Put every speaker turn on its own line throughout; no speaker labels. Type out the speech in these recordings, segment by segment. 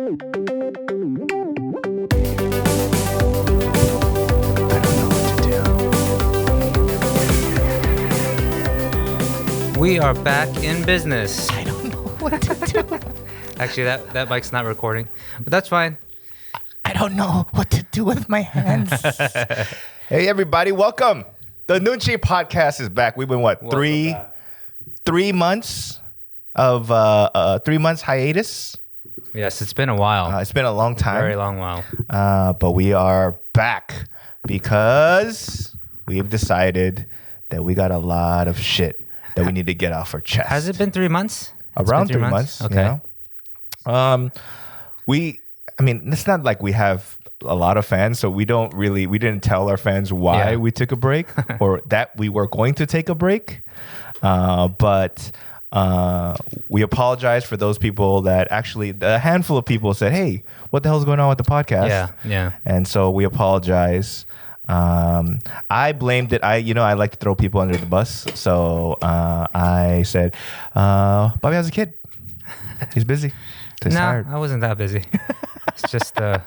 We are back in business.
I don't know what to do.
Actually, that mic's not recording, but that's fine.
I don't know what to do with my hands.
Hey, everybody, welcome. The Noonchi Podcast is back. We've been, three months of 3 months hiatus?
Yes, it's been a while.
It's been a long time.
Very long while.
But we are back because we've decided that we got a lot of shit that we need to get off our chest.
Has it been 3 months?
Around 3 months.
Okay.
You know? It's not like we have a lot of fans, so we didn't tell our fans why we took a break or that we were going to take a break. But we apologize for those people that actually, a handful of people said, hey, what the hell's going on with the podcast?
Yeah.
And so we apologize. I blamed it. I like to throw people under the bus. So I said, Bobby has a kid. He's busy. He's tired.
I wasn't that busy. It's just a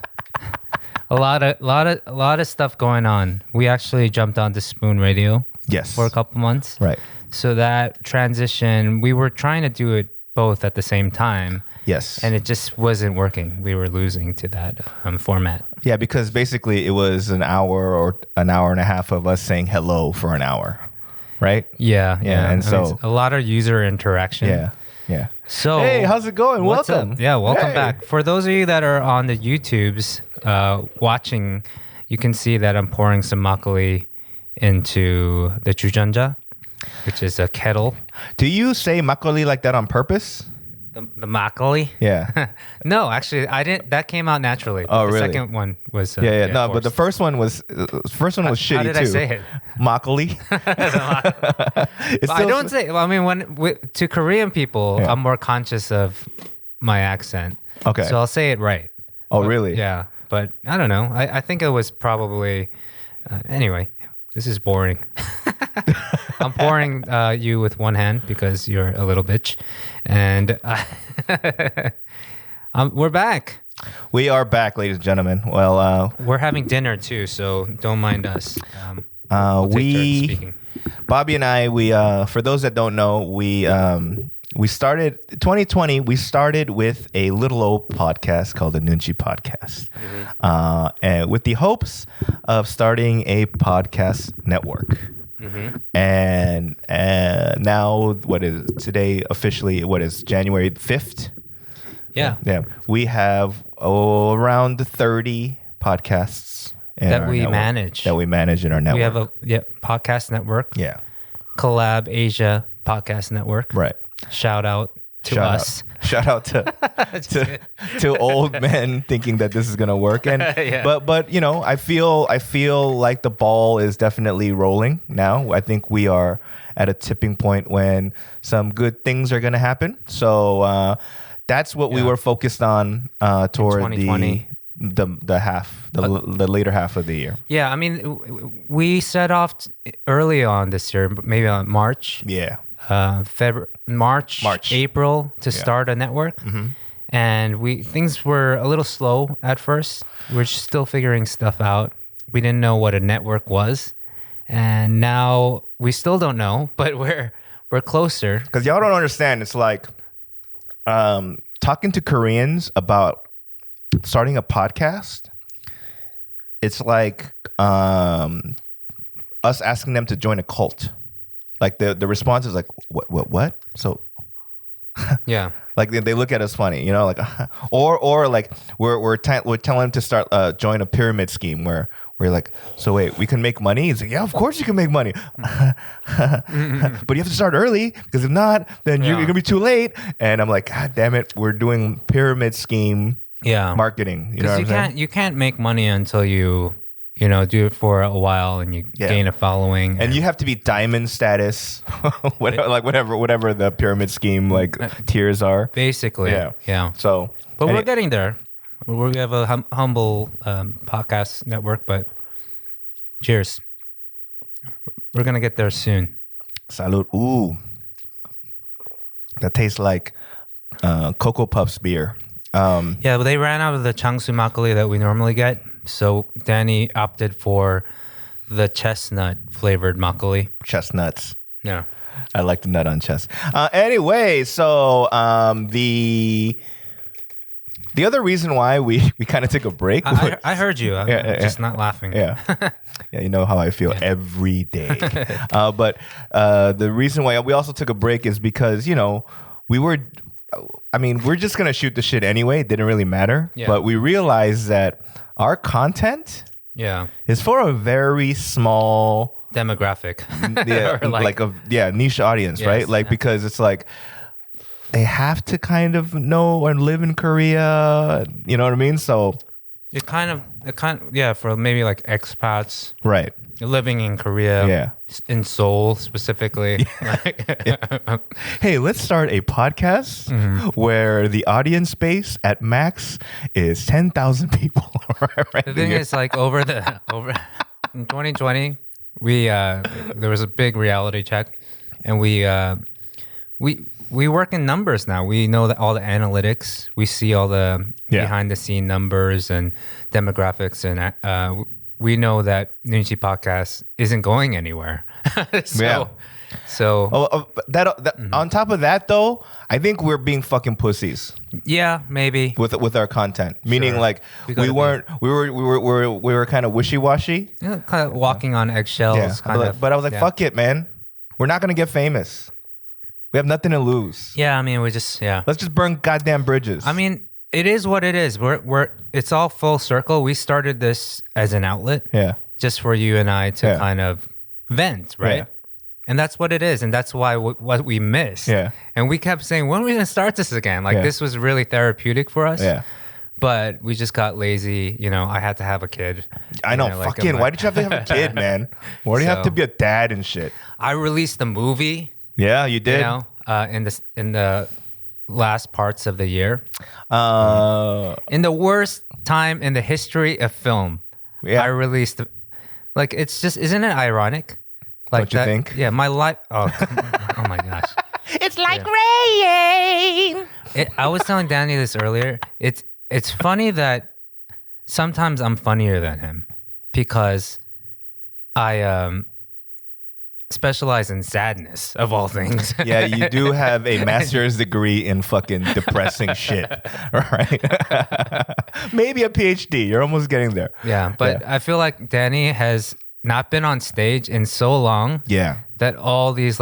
lot of stuff going on. We actually jumped onto Spoon Radio.
Yes.
For a couple months.
Right.
So that transition, we were trying to do it both at the same time.
Yes.
And it just wasn't working. We were losing to that format.
Yeah, because basically it was an hour or an hour and a half of us saying hello for an hour, right?
Yeah.
And so
a lot of user interaction.
Yeah.
So
hey, how's it going?
What's
Welcome.
Up? Yeah, welcome back. For those of you that are on the YouTubes watching, you can see that I'm pouring some makgeolli into the jujanja, which is a kettle.
Do you say makgeolli like that on purpose?
The makgeolli?
Yeah.
No, actually, I didn't. That came out naturally.
Oh,
the
really?
second one was
No,
forced.
but the first one was shitty too.
How did I say it?
Makgeolli.
I don't say. Well, I mean, to Korean people, I'm more conscious of my accent.
Okay.
So I'll say it right.
Oh, really?
Yeah, but I don't know. I think it was probably. Anyway, this is boring. I'm pouring you with one hand because you're a little bitch, and we're back.
We are back, ladies and gentlemen. Well,
we're having dinner too, so don't mind us. We'll take turns speaking.
Bobby and I, for those that don't know, we started 2020. We started with a little old podcast called the Noonchi Podcast, and with the hopes of starting a podcast network. And now, what is today officially? What is January 5th?
Yeah.
We have around 30 podcasts
that we manage.
That we manage in our network.
We have a podcast network.
Yeah.
Collab Asia Podcast Network.
Right.
Shout out to us.
Shout out to old men thinking that this is gonna work. And but you know, I feel like the ball is definitely rolling now. I think we are at a tipping point when some good things are gonna happen. So that's what we were focused on toward the later half of the year. Yeah,
I mean, we set off early on this year, maybe on March.
Yeah.
March, April to start a network, and things were a little slow at first. We're still figuring stuff out. We didn't know what a network was, and now we still don't know, but we're closer.
Because y'all don't understand. It's like talking to Koreans about starting a podcast. It's like us asking them to join a cult. Like the response is like, what? So,
yeah,
like they look at us funny, you know, like, or like we're telling them to start join a pyramid scheme where we're like, so wait, we can make money? He's like, yeah, of course you can make money, but you have to start early because if not, then you're gonna be too late. And I'm like, God damn it, we're doing pyramid scheme marketing. You know what I'm saying?
You can't make money until you do it for a while and you gain a following.
And you have to be diamond status, whatever the pyramid scheme tiers are.
Basically, yeah.
So,
but we're getting there. We have a humble podcast network, but cheers. We're gonna get there soon.
Salud. Ooh, that tastes like Cocoa Puffs beer.
Yeah, but they ran out of the Changsu makgeolli that we normally get, so Danny opted for the chestnut flavored makgeolli.
Chestnuts.
Yeah.
I like the nut on chest. Anyway, so the other reason why we kind of took a break.
I heard you. I'm just not laughing.
Yeah. Yeah, you know how I feel every day. But the reason why we also took a break is because, we're just going to shoot the shit anyway. It didn't really matter.
Yeah.
But we realized that our content is for a very small
demographic.
Niche audience,
Yes,
right? Because it's like, they have to kind of know and live in Korea. You know what I mean? So
it kind of, for maybe like expats,
right,
living in Korea, in Seoul specifically.
Hey, let's start a podcast where the audience base at max is 10,000 people.
The thing is, like over in 2020, there was a big reality check, and we work in numbers now. We know that all the analytics. We see all the behind the scene numbers and demographics, and we know that Noonchi Podcast isn't going anywhere.
On top of that, though, I think we're being fucking pussies.
Yeah, maybe
with our content, meaning like we were kind of wishy washy,
kind of walking on eggshells.
But I was like, fuck it, man. We're not gonna get famous. We have nothing to lose.
Yeah, I mean, let's
just burn goddamn bridges.
I mean, it is what it is. It's all full circle. We started this as an outlet, just for you and I to kind of vent, right? Yeah. And that's what it is, and that's why what we missed. Yeah. And we kept saying, when are we gonna start this again? This was really therapeutic for us. Yeah. But we just got lazy. I had to have a kid.
I know. Fucking. Why did you have to have a kid, man? Why do you have to be a dad and shit?
I released the movie.
Yeah, you did.
In the last parts of the year, in the worst time in the history of film, I released. It's just, isn't it ironic?
Don't you think?
Yeah, my life. Oh my gosh!
It's like rain.
I was telling Danny this earlier. It's funny that sometimes I'm funnier than him because I specialize in sadness of all things.
Yeah, you do have a master's degree in fucking depressing shit, right? Maybe a PhD. You're almost getting there.
Yeah, but I feel like Danny has not been on stage in so long. Yeah, that all these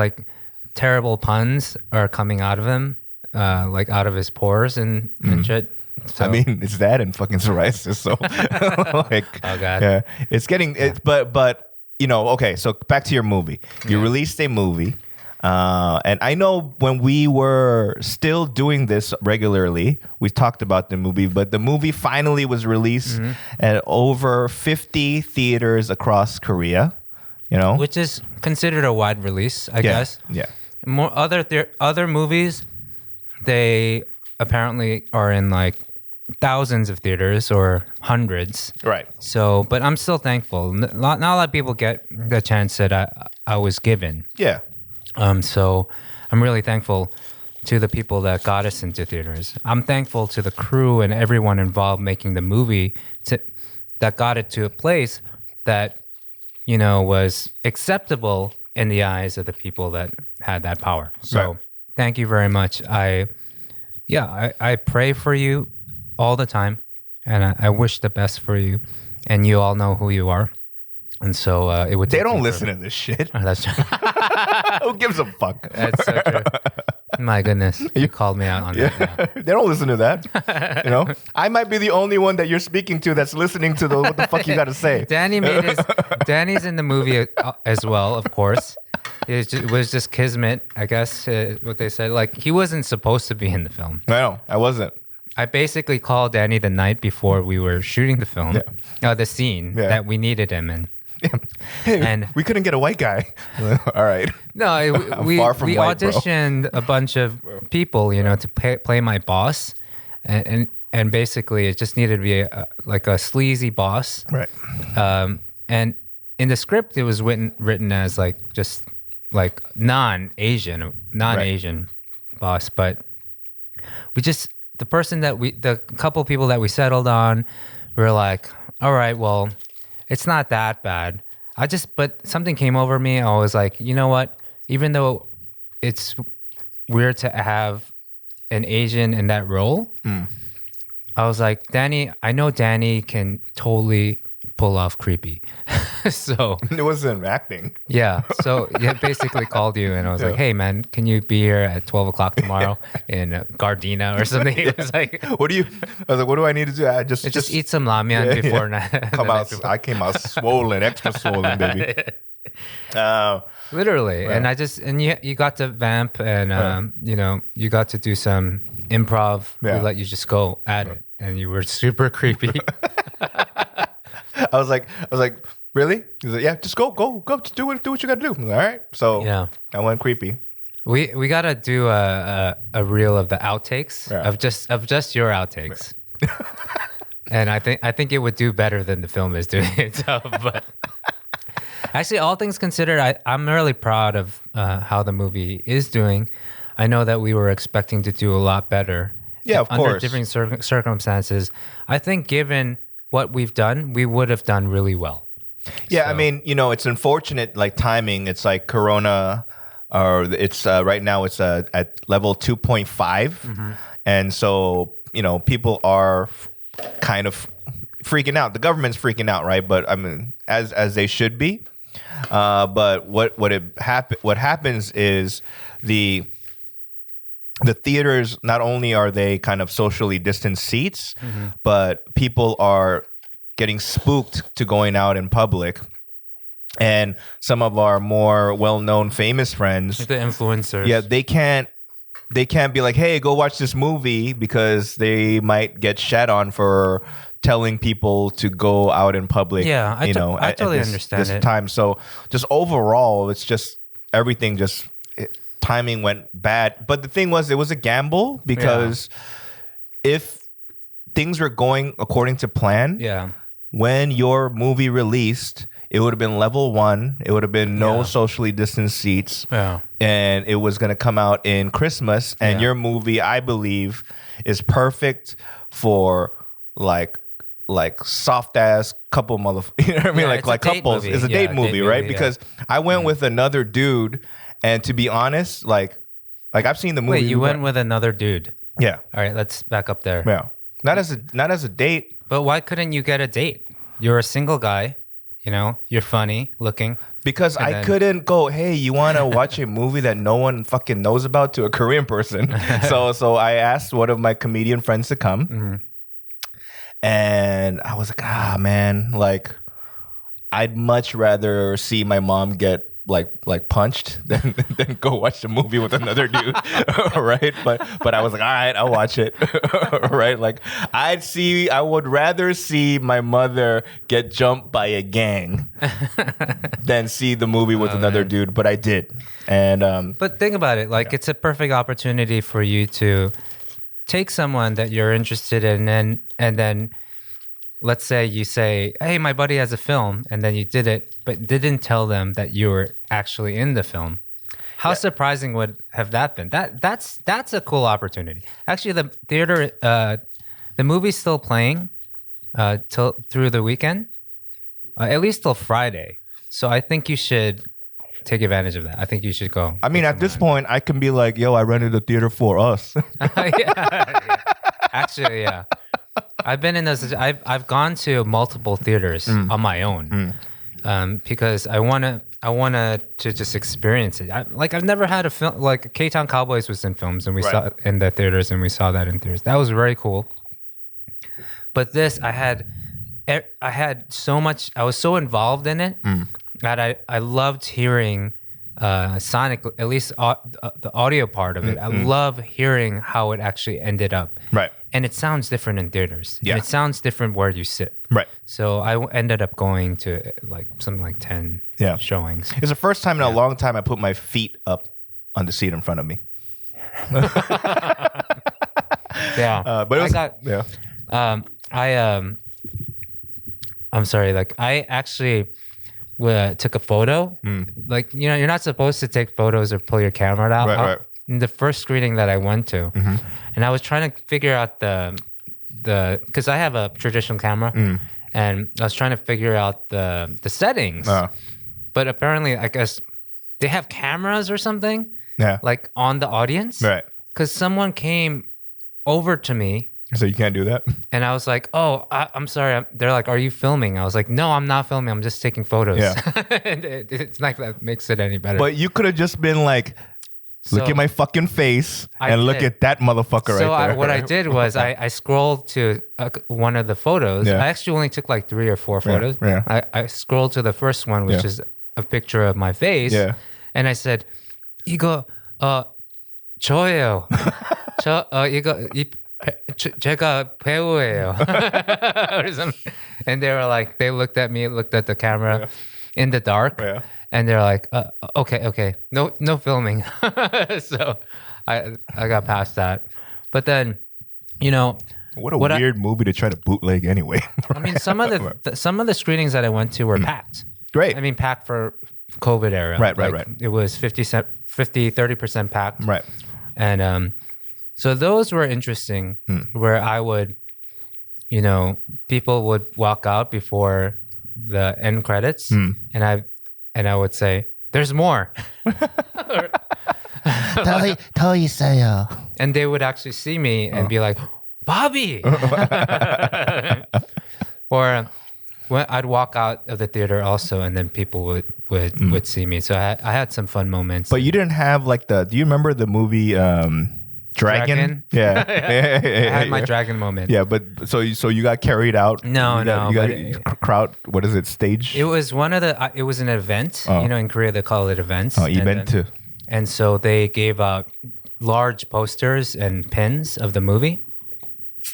terrible puns are coming out of him, out of his pores and shit. So.
I mean, it's that and fucking psoriasis. So,
oh god,
yeah, it's getting it. But. Okay, so back to your movie. You released a movie, and I know when we were still doing this regularly, we talked about the movie, but the movie finally was released at over 50 theaters across Korea,
which is considered a wide release, I guess. Yeah. More other movies, they apparently are in thousands of theaters or hundreds.
Right.
So, but I'm still thankful. Not a lot of people get the chance that I was given. Yeah. So I'm really thankful to the people that got us into theaters. I'm thankful to the crew and everyone involved making the movie that got it to a place that, was acceptable in the eyes of the people that had that power. So thank you very much. I pray for you all the time, and I wish the best for you, and you all know who you are, and so it would.
They don't listen to this shit.
Oh, that's true.
Who gives a fuck?
That's so true. My goodness, you called me out on that. Yeah.
They don't listen to that. I might be the only one that you're speaking to that's listening to what the fuck you got to say.
Danny's in the movie as well, of course. It was just kismet, I guess. What they said, he wasn't supposed to be in the film.
No, I wasn't.
I basically called Danny the night before we were shooting the film, the scene that we needed him in.
Yeah. Hey, and we couldn't get a white guy. All right.
No, we auditioned a bunch of people, to play my boss, and basically it just needed to be a sleazy boss, right? And in the script, it was written as just non-Asian boss, but we just the couple people that we settled on, we were like, all right, well, it's not that bad. But something came over me. I was like, you know what? Even though it's weird to have an Asian in that role, I was like, I know Danny can totally pull off creepy. So
it wasn't acting.
Yeah. So basically called you and I was like, hey man, can you be here at 12 o'clock tomorrow in Gardena or something? It was like,
I was like, what do I need to do? I just
eat some ramen before
I came out swollen, extra swollen, baby.
Literally. Right. And you got to vamp and you got to do some improv. We let you just go at it and you were super creepy.
I was like, really? He's like, yeah, just go, just do what you gotta do. All right. So I went creepy.
We gotta do a reel of the outtakes of just your outtakes. And I think it would do better than the film is doing it. So, but actually, all things considered, I'm really proud of how the movie is doing. I know that we were expecting to do a lot better.
Yeah, of course.
Under different circumstances. I think given what we've done, we would have done really well.
Yeah, so. I mean, it's unfortunate, like timing. It's like Corona, or it's right now it's at level 2.5, and so people are kind of freaking out. The government's freaking out, right? But I mean, as they should be. But what happens is the theaters, not only are they kind of socially distanced seats, but people are getting spooked to going out in public. And some of our more well-known famous friends,
like the influencers,
they can't be like, hey, go watch this movie, because they might get shat on for telling people to go out in public.
Yeah, I totally understand
this time. So just overall, it's just everything timing went bad. But the thing was, it was a gamble, because if things were going according to plan, when your movie released, it would have been level 1. It would have been no socially distanced seats. Yeah. And it was going to come out in Christmas. And your movie, I believe, is perfect for like soft ass couple you know what I mean? Like couples. Movie. It's a date movie, right? Movie, because I went with another dude. And to be honest, like I've seen the movie.
Wait, you went with another dude?
Yeah.
All right, let's back up there.
Yeah. Not as a date.
But why couldn't you get a date? You're a single guy, you're funny looking.
Because I couldn't go, hey, you want to watch a movie that no one fucking knows about, to a Korean person. So I asked one of my comedian friends to come. And I was like, man, like I'd much rather see my mom get like punched than go watch the movie with another dude. Right? But I was like, all right, I'll watch it. Right? Like I would rather see my mother get jumped by a gang than see the movie with another dude. But I did. And
but think about it, it's a perfect opportunity for you to take someone that you're interested in, and then let's say you say, hey, my buddy has a film, and then you did it, but didn't tell them that you were actually in the film. How surprising would have that been? That's a cool opportunity. Actually, the theater, the movie's still playing through the weekend, at least till Friday. So I think you should take advantage of that. I think you should go.
I mean, at this point, I can be like, yo, I rented the theater for us.
Actually, yeah. I've been in those. I've gone to multiple theaters on my own because I wanna to just experience it. I've never had a film like K-Town Cowboys was in films, and we saw it in the theaters, and we saw that in theaters. That was very cool. But this, I had so much. I was so involved in it that I loved hearing sonic, at least the audio part of it. I love hearing how it actually ended up. Right. And it sounds different in theaters. Yeah. And it sounds different where you sit. Right. So I ended up going to something like 10 showings.
It's the first time in a long time I put my feet up on the seat in front of me.
But it was, I'm sorry, I actually took a photo. You're not supposed to take photos or pull your camera out. in the first screening that I went to, and I was trying to figure out because I have a traditional camera, and I was trying to figure out the settings. But apparently, I guess they have cameras or something, like on the audience,
right?
Because someone came over to me.
So you can't do that?
And I was like, oh, I'm sorry. They're like, are you filming? I was like, no, I'm not filming. I'm just taking photos. Yeah. And it's not that makes it any better.
But you could have just been like, look at my fucking face and look at that motherfucker right there.
What I did was I scrolled to one of the photos.
Yeah.
I actually only took like 3 or 4 photos.
Yeah.
I scrolled to the first one, which is a picture of my face.
Yeah. And
I said, 이거 저예요. 이거 제가 배우예요. And they were like, they looked at me, looked at the camera in the dark, and they're like, okay, no filming. So I got past that. But then,
what a weird movie to try to bootleg anyway.
I mean, some of the screenings that I went to were packed.
Great.
I mean, packed for COVID era.
Right.
It was 30% packed.
Right.
And so those were interesting, where I would, people would walk out before the end credits, and I would say, "There's more."
더 있어요.
And they would actually see me and be like, "Bobby," or when I'd walk out of the theater also, and then people would see me. So I had some fun moments.
But you didn't have like do you remember the movie Dragon? Yeah.
I had my dragon moment.
Yeah, but so you got carried out.
No.
You got crowd. What is it? Stage?
It was it was an event. In Korea they call it events.
Event too.
And so they gave out large posters and pins of the movie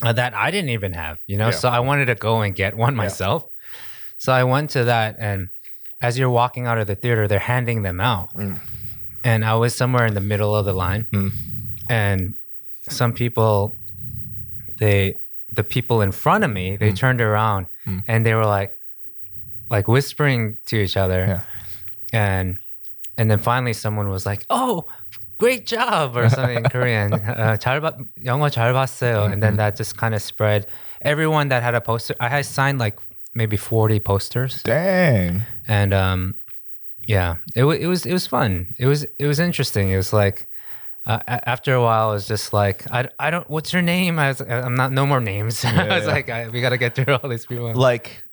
that I didn't even have. So I wanted to go and get one myself. So I went to that, and as you're walking out of the theater, they're handing them out. And I was somewhere in the middle of the line. And some people, the people in front of me, they turned around and they were like whispering to each other. And then finally someone was like, "Oh, great job," or something in Korean. 영어 잘 봤어요. And then that just kind of spread. Everyone that had a poster, I had signed like maybe 40 posters.
Dang.
And it was fun. It was interesting. It was like, after a while, I was just like, I don't. What's your name? I'm not. No more names. I was like, we got to get through all these people.
Like,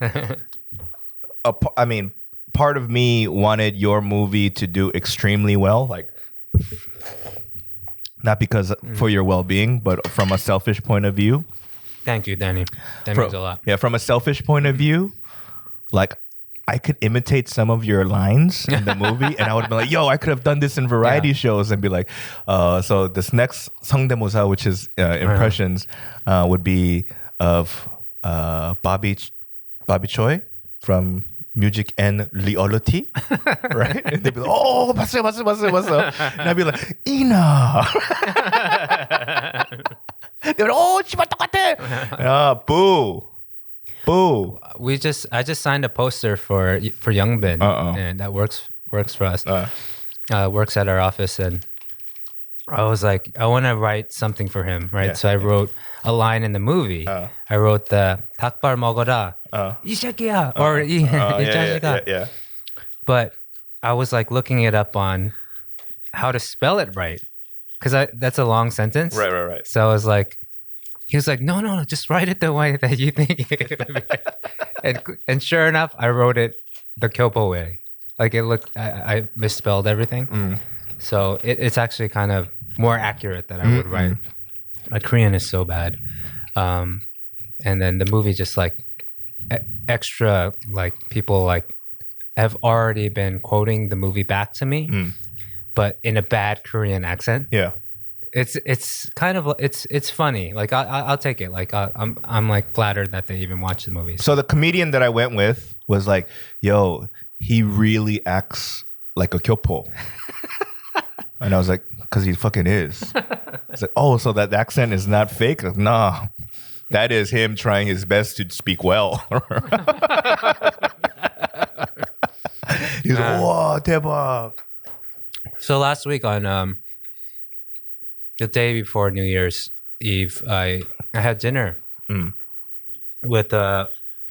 part of me wanted your movie to do extremely well. Like, not because for your well-being, but from a selfish point of view.
Thank you, Danny. That means a lot.
Yeah, from a selfish point of view, like, I could imitate some of your lines in the movie, and I would be like, "Yo, I could have done this in variety shows," and be like, "So this next 성대모사, which is impressions, would be of Bobby Choi from Music and Reality," right? And they'd be like, "Oh, 봤어요. And I'd be like, "Ina." They'd be like, "Oh, 씨발 똑같아." Boo.
I just signed a poster for Youngbin, and that works for us. Works at our office, and I was like, I want to write something for him, right?
Yeah.
So I wrote a line in the movie. I wrote the 닭발 먹어라, 이 새끼야, or 이 자식아.
Yeah.
But I was like looking it up on how to spell it right, because that's a long sentence.
Right.
So I was like, he was like, no, just write it the way that you think. And sure enough, I wrote it the Kyopo way. Like it looked, I misspelled everything. So it's actually kind of more accurate than I would write. My Korean is so bad. And then the movie just like extra, like people like have already been quoting the movie back to me, but in a bad Korean accent.
Yeah.
It's kind of it's funny. Like I'll take it. Like I'm like flattered that they even watch the movie.
So the comedian that I went with was like, "Yo, he really acts like a kyopo," and I was like, "Cause he fucking is." It's like, "Oh, so that accent is not fake?" Like, nah, that is him trying his best to speak well. He's like, "Whoa, 대박."
So last week on the day before New Year's Eve, I had dinner with the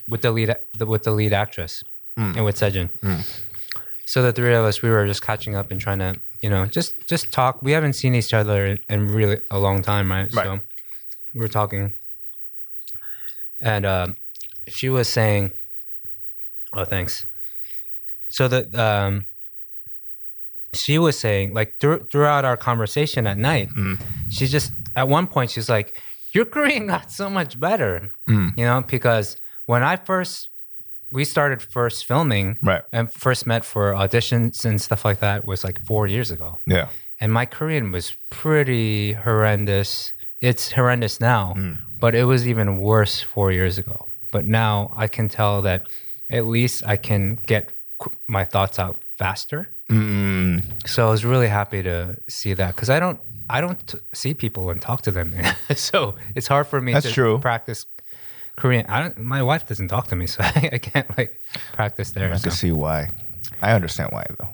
lead actress and with Sejun. So the three of us, we were just catching up and trying to, just talk. We haven't seen each other in really a long time, right? So we were talking, and she was saying, "Oh, thanks." So that she was saying, like throughout our conversation at night, she just at one point she's like, "Your Korean got so much better," because when we started first filming, and first met for auditions and stuff like that was like 4 years ago.
Yeah,
and my Korean was pretty horrendous. It's horrendous now, but it was even worse 4 years ago. But now I can tell that at least I can get my thoughts out faster. So I was really happy to see that because I don't see people and talk to them, so it's hard for me to practice Korean. My wife doesn't talk to me, so I can't practice there.
I can see why. I understand why though.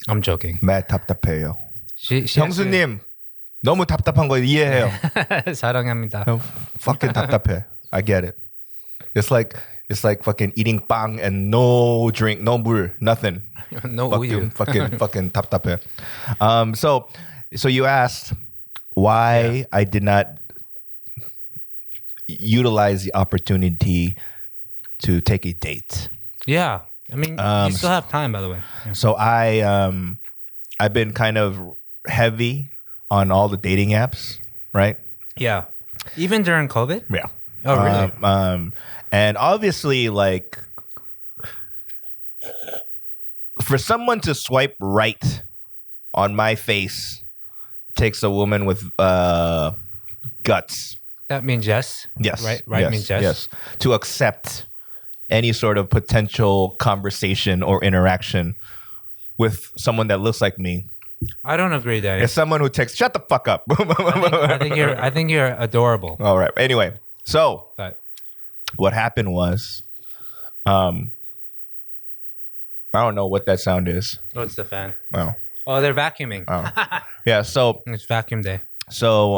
I'm joking.
mad 답답해요. 형수님 너무 답답한 거 이해해요.
사랑합니다.
Fucking 답답해. I get it. It's like fucking eating 빵 and no drink, no 물, nothing.
No 우유.
fucking 답답해. So you asked why I did not utilize the opportunity to take a date.
Yeah. I mean, you still have time, by the way. Yeah.
So I've been kind of heavy on all the dating apps, right?
Yeah. Even during COVID?
Yeah.
Oh, really?
And obviously, for someone to swipe right on my face takes a woman with guts.
That means yes.
Yes.
Right
yes,
means yes.
Yes. To accept any sort of potential conversation or interaction with someone that looks like me.
I don't agree, Danny.
It's someone who takes, shut the fuck up.
I think you're adorable.
All right. Anyway, so
But
what happened was, I don't know what that sound is.
oh, it's the fan.
Oh,
they're vacuuming.
yeah. So
It's vacuum day.
So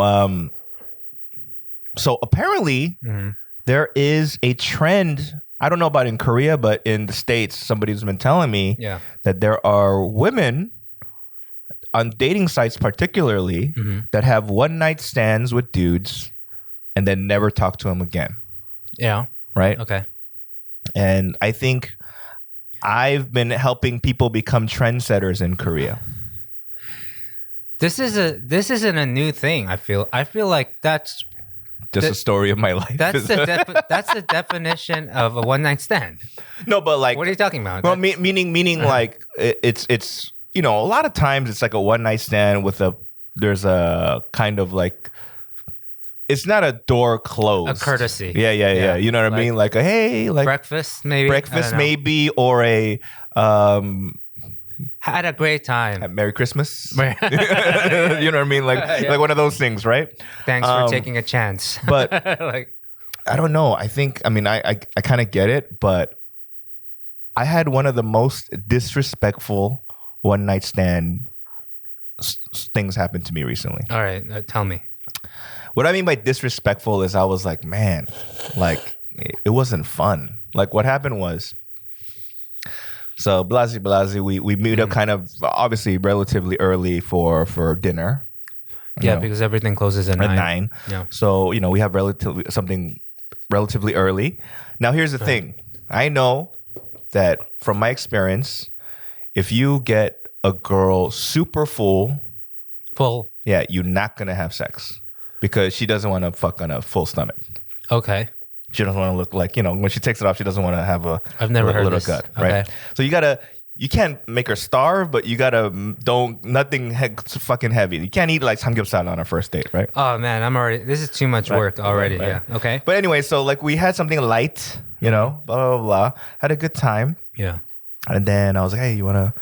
apparently there is a trend. I don't know about in Korea, but in the States, somebody's been telling me that there are women on dating sites, particularly, that have one night stands with dudes and then never talk to them again.
Yeah.
Right?
Okay.
And I think I've been helping people become trendsetters in Korea.
This isn't a new thing. I feel like that's
just a story of my life.
That's the definition of a one night stand.
No, but what
are you talking about?
Well, meaning like it's a lot of times it's like a one night stand with there's a kind of it's not a door closed,
a courtesy.
Yeah. You know what I mean? Like a hey,
breakfast maybe,
or a
had a great time.
Merry Christmas. You know what I mean? Like one of those things, right?
Thanks for taking a chance.
But I don't know. I kind of get it, but I had one of the most disrespectful one night stand things happen to me recently.
All right, tell me.
What I mean by disrespectful is I was like, man, it wasn't fun. What happened was, so Blasi, we meet up kind of obviously relatively early for dinner.
Yeah, because everything closes at 9.
Yeah. So, we have something relatively early. Now, here's the thing. I know that from my experience, if you get a girl super full, yeah, you're not going to have sex because she doesn't want to fuck on a full stomach.
Okay.
She doesn't want to look like, when she takes it off, she doesn't want to have
I've never heard
little
this.
gut, right?
Okay.
So you can't make her starve, but you gotta nothing fucking heavy. You can't eat samgyeopsal on our first date, right?
Oh man, this is too much work already. Right. Yeah. Okay.
But anyway, so we had something light, blah, blah, blah. Had a good time.
Yeah.
And then I was like, hey, you wanna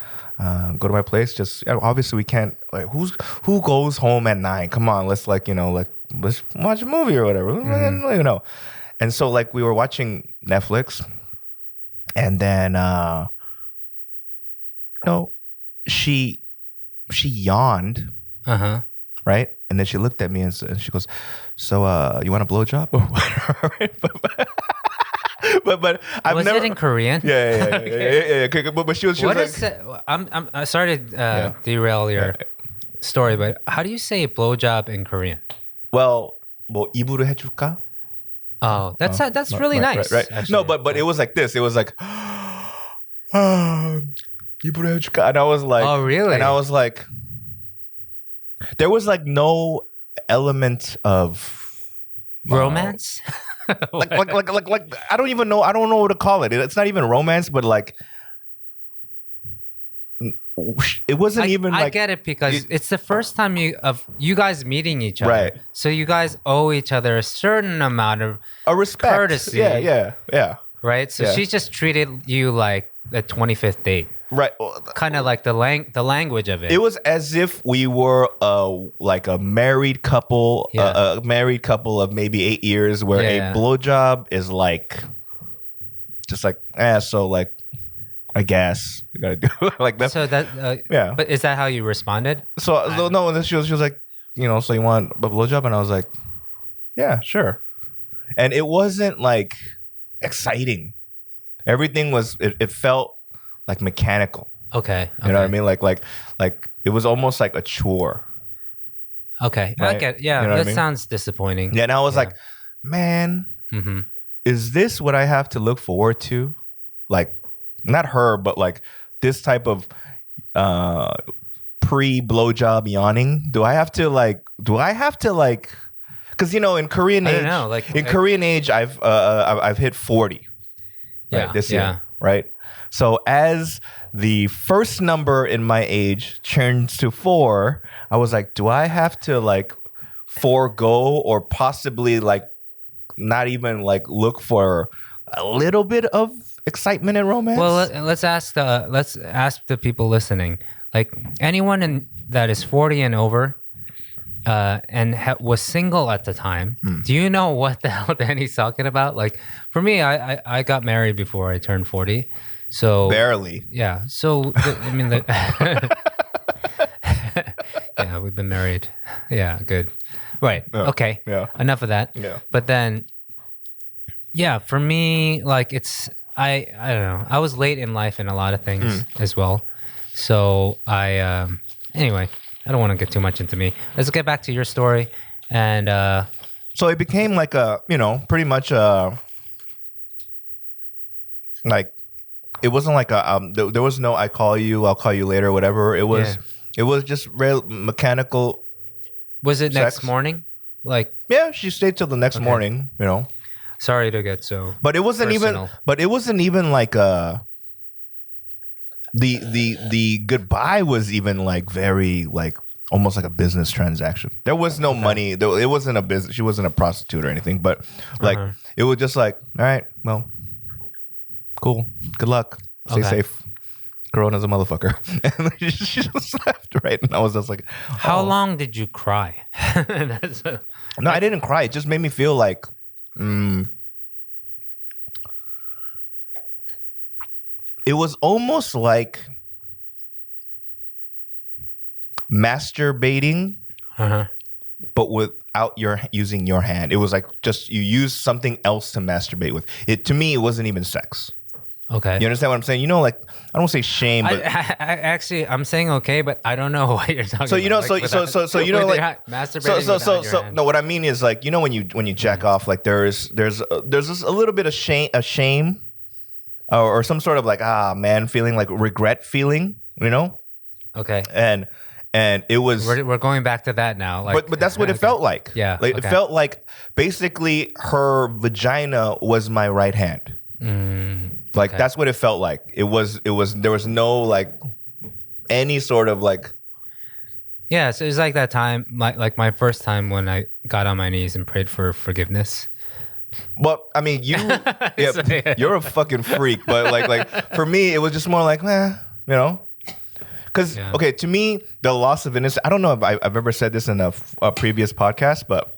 go to my place? Just obviously we can't, who goes home at 9? Come on, let's let's watch a movie or whatever. And so we were watching Netflix, and then she yawned,
Uh-huh.
right? And then she looked at me and she goes, "So, you want a blowjob?" but I've
was
never.
it in Korean?
Yeah. Okay, but she was
What
like,
is it? I'm sorry to derail your story, but how do you say blowjob in Korean?
well, 입으로 해줄까?
Oh, that's really nice.
Right.
Actually.
No, but it was like this. It was like, 입으로 해줄까? And I was like,
oh, really?
And I was like, there was like no element of
romance.
like I don't even know. I don't know what to call it. It's not even romance, but like it wasn't even like.
I get it because it's the first time you guys meeting each other,
Right.
So you guys owe each other a certain amount of
a respect,
courtesy.
Yeah.
Right. So
Yeah.
she just treated you like the 25th date,
Right.
kind of like the language of it.
It was as if we were like a married couple,
Yeah.
a married couple of maybe 8 years, where
Yeah.
a blowjob is like, just like, so like, I guess you gotta do it. Like that.
So that
Yeah.
But is that how you responded?
So no, and then she was like, so you want a blowjob? And I was like, yeah, sure. And it wasn't like exciting. Everything was. It felt like mechanical.
Okay.
You know what I mean? Like it was almost like a chore.
Okay.
Right?
I get. Yeah.
You know what I
That
mean?
sounds disappointing.
Yeah, and I was like, man, is this what I have to look forward to? Like, not her, but like this type of pre-blowjob yawning. Do I have to like? Because in Korean
I
age,
don't know, like,
Korean age, I've hit 40.
Yeah,
Right, this
yeah.
year, right? So as the first number in my age turns to 4, I was like, do I have to like forego or possibly like not even like look for a little bit of excitement and romance?
Well, let's ask the people listening, like anyone that is 40 and over, and was single at the time. Do you know what the hell Danny's talking about? Like for me, I got married before I turned 40, so
barely.
Yeah. So yeah, we've been married. Yeah, good. Right.
Yeah.
Okay.
Yeah.
Enough of that.
Yeah.
But then, yeah, for me, like I don't know. I was late in life in a lot of things as well. So anyway, I don't want to get too much into me. Let's get back to your story. And
So it became like a, pretty much like, it wasn't like there was no, I'll call you later, or whatever. It was, It was just real mechanical.
Was it next
sex.
morning? Like,
Yeah, she stayed till the next morning,
sorry to get so.
But it wasn't
personal.
even like the goodbye was even like very like almost like a business transaction. There was no money. It wasn't a business. She wasn't a prostitute or anything. But like it was just like, all right, well, cool. Good luck. Stay safe. Corona's a motherfucker. And she just left, right? And I was just like,
How long did you cry?
No, I didn't cry. It just made me feel like, it was almost like masturbating, but without using your hand. It was like just you use something else to masturbate with. It to me, it wasn't even sex.
Okay.
You understand what I'm saying? Like I don't want to say shame, but
actually, I'm saying okay, but I don't know what you're talking
so
about. Masturbating.
So no, what I mean is like when you jack off, like there's just a little bit of shame, or some sort of like man feeling, like regret feeling,
Okay.
and it was
We're going back to that now. Like,
but that's what it felt like.
Yeah,
like it felt like basically her vagina was my right hand. Like that's what it felt like. It was there was no like any sort of like.
Yeah, so it was like that time, my first time when I got on my knees and prayed for forgiveness.
But I mean, you're a fucking freak. But like for me, it was just more like, because okay, to me, the loss of innocence. I don't know if I've ever said this in a previous podcast, but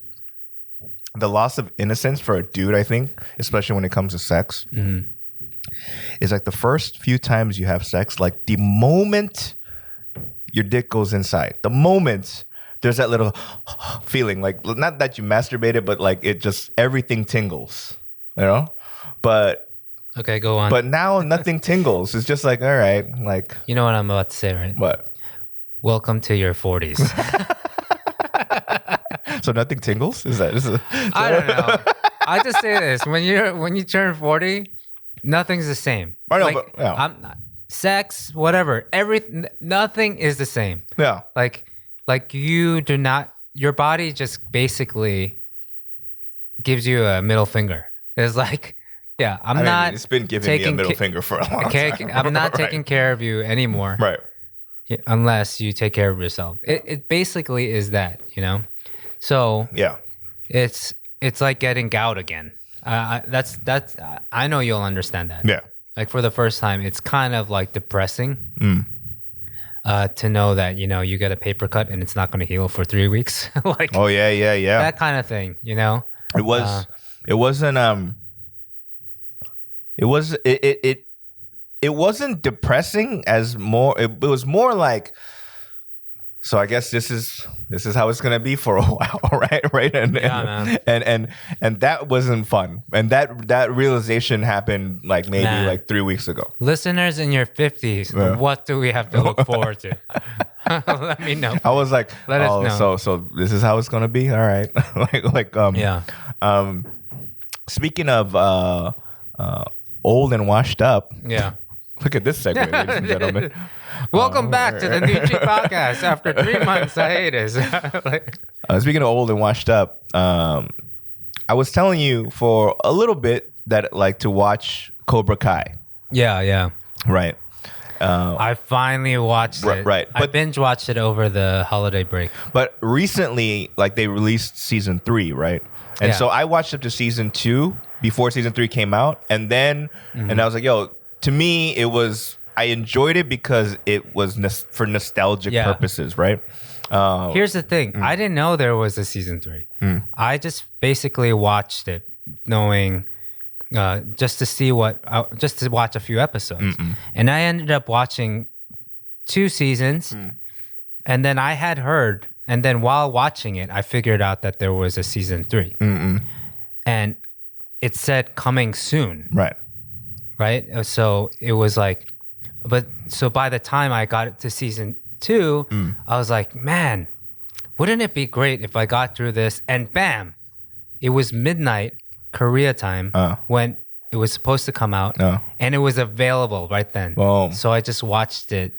the loss of innocence for a dude, I think, especially when it comes to sex, is like the first few times you have sex, like the moment your dick goes inside, the moment there's that little feeling, like not that you masturbated, but like it just everything tingles, you know. But
okay, go on.
But now nothing tingles. It's just like, all right, like
you know what I'm about to say, right?
What?
Welcome to your 40s.
So nothing tingles? Is that?
I don't know. I just say this: when you turn 40, nothing's the same.
I know,
like,
but yeah.
I'm not, sex, whatever, nothing is the same.
Yeah.
Like you do not. Your body just basically gives you a middle finger. It's like, yeah, I mean,
it's been giving me a middle finger for a long time.
I'm not taking care of you anymore.
Right.
Unless you take care of yourself. It basically is that, you know? So
yeah,
it's like getting gout again. That's I know you'll understand that.
Yeah.
Like for the first time, it's kind of like depressing to know that, you know, you get a paper cut and it's not going to heal for 3 weeks. Like,
oh yeah.
That kind of thing, you know?
It wasn't depressing as more. It was more like, so I guess this is how it's gonna be for a while, right? And that wasn't fun. And that realization happened like maybe like 3 weeks ago.
Listeners in your 50s, what do we have to look forward to? Let me know.
I was like,
let us know.
So this is how it's gonna be. All right, Speaking of old and washed up.
Yeah.
Look at this segue, ladies and gentlemen.
Welcome back to the Noonchi Podcast after 3 months hiatus.
Speaking of old and washed up, I was telling you for a little bit that like to watch Cobra Kai.
Yeah.
Right.
I finally watched it.
Right.
I binge watched it over the holiday break.
But recently, like they released season 3, right? And so I watched up to season 2 before season 3 came out. And then, and I was like, yo, to me, I enjoyed it because it was for nostalgic purposes, right?
Here's the thing. I didn't know there was a season 3. I just basically watched it knowing, just to watch a few episodes. And I ended up watching 2 seasons. And then I had heard, and then while watching it, I figured out that there was a season 3. And it said coming soon. Right? So it was like, so by the time I got it to season 2, I was like, man, wouldn't it be great if I got through this? And bam, it was midnight Korea time when it was supposed to come out, and it was available right then.
Boom.
So I just watched it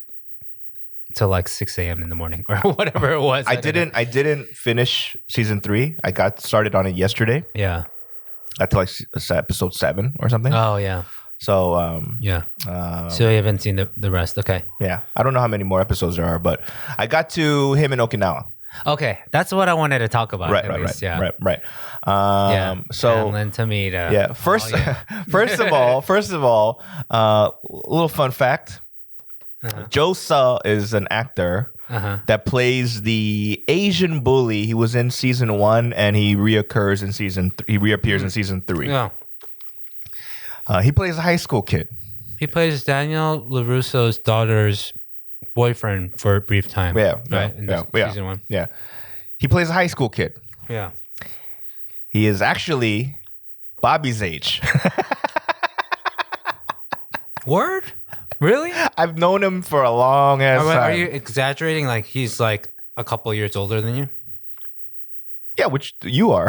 till like 6 a.m. in the morning or whatever it was.
I didn't finish season 3. I got started on it yesterday.
Yeah.
Got to like episode 7 or something.
Oh yeah.
So
so you haven't seen the rest. Okay.
Yeah. I don't know how many more episodes there are, but I got to him in Okinawa.
Okay, that's what I wanted to talk about.
Right. So
Hamlin Tomita.
Yeah. First of all, little fun fact. Jo Suh is an actor that plays the Asian bully. He was in season 1 and he reappears in season 3.
Yeah.
He plays a high school kid.
He plays Daniel LaRusso's daughter's boyfriend for a brief time. Season 1.
Yeah. He plays a high school kid.
Yeah.
He is actually Bobby's age.
Word? Really?
I've known him for a long ass time.
Are you exaggerating? Like he's like a couple years older than you?
Yeah, which you are.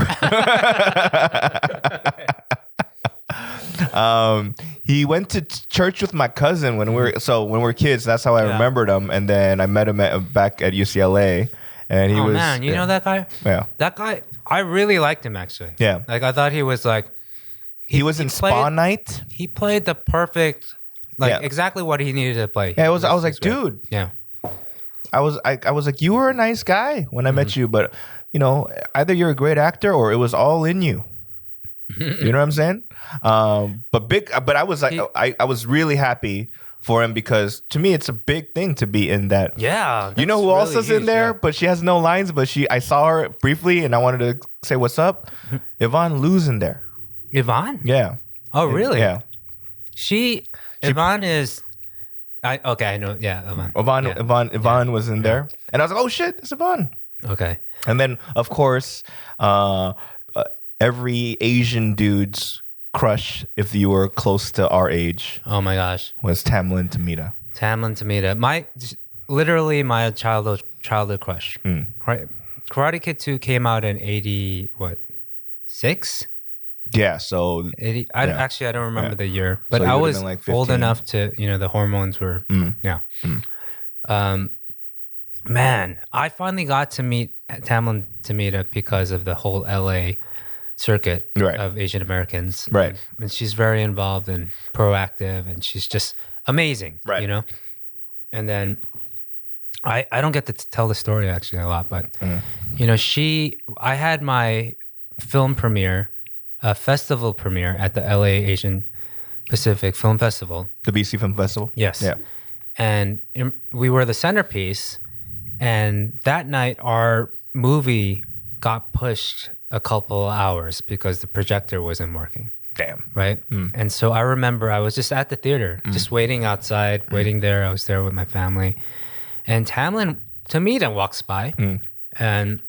He went to church with my cousin when we were kids. That's how I remembered him. And then I met him back at UCLA, and he was. Oh
man, you know that guy?
Yeah,
that guy. I really liked him actually.
Yeah,
like I thought he was like.
He was in Spawn Night.
He played the perfect, exactly what he needed to play.
Yeah, I was like, dude.
Yeah.
I was like, you were a nice guy when I met you, but you know, either you're a great actor or it was all in you. You know what I'm saying? But I was like, I was really happy for him because to me it's a big thing to be in that.
Yeah.
You know who really else is in there? Yeah. But she has no lines. But I saw her briefly and I wanted to say what's up. Yvonne Liu's in there.
Yvonne?
Yeah.
Oh really?
Yeah.
Yvonne is. I know. Yeah, Yvonne.
Yvonne was in there, and I was like, oh shit, it's Yvonne.
Okay.
And then, of course, every Asian dude's crush, if you were close to our age,
Oh my gosh.
was Tamlin Tomita.
Tamlin Tomita. Literally my childhood crush. Right. Karate Kid 2 came out in 6?
Yeah, so
80, Actually, I don't remember the year, but
So you
I
would've
was
been like
old
15.
enough to, the hormones were, yeah. Man, I finally got to meet Tamlin Tomita because of the whole LA circuit
Right.
of Asian Americans.
Right.
And she's very involved and proactive, and she's just amazing,
Right.
And then I don't get to tell the story actually a lot, but, I had my film premiere, festival premiere at the LA Asian Pacific Film Festival.
the BC Film Festival.
Yes.
Yeah.
And we were the centerpiece. And that night, our movie got pushed a couple hours because the projector wasn't working.
Damn.
Right. And so I remember I was just at the theater, just waiting outside, waiting there. I was there with my family. And Tamlin Tomita walks by and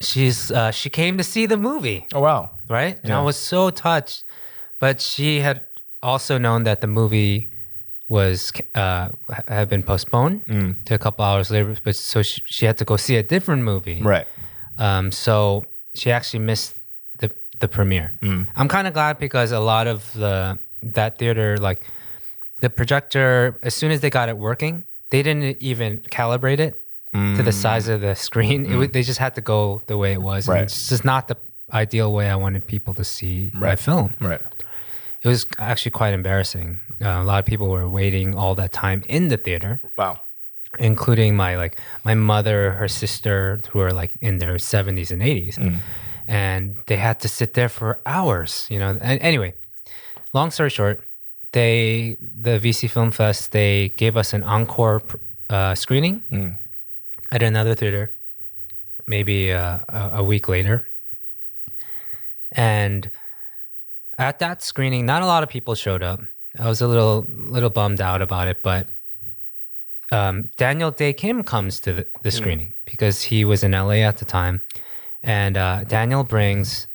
she came to see the movie.
Oh, wow.
Right. And
Yeah.
I was so touched. But she had also known that the movie had been postponed to a couple hours later, but so she had to go see a different movie.
Right.
So she actually missed the premiere. I'm kind of glad because a lot of that theater, like the projector, as soon as they got it working, they didn't even calibrate it to the size of the screen. They just had to go the way it was.
Right.
And it's just not the ideal way I wanted people to see my film.
Right.
It was actually quite embarrassing. A lot of people were waiting all that time in the theater,
Wow.
including my mother, her sister, who are like in their 70s and 80s. And they had to sit there for hours, And anyway, long story short, the VC Film Fest, they gave us an encore screening at another theater, maybe a week later. And at that screening, not a lot of people showed up. I was a little bummed out about it, but Daniel Day Kim comes to the screening because he was in LA at the time, and Daniel brings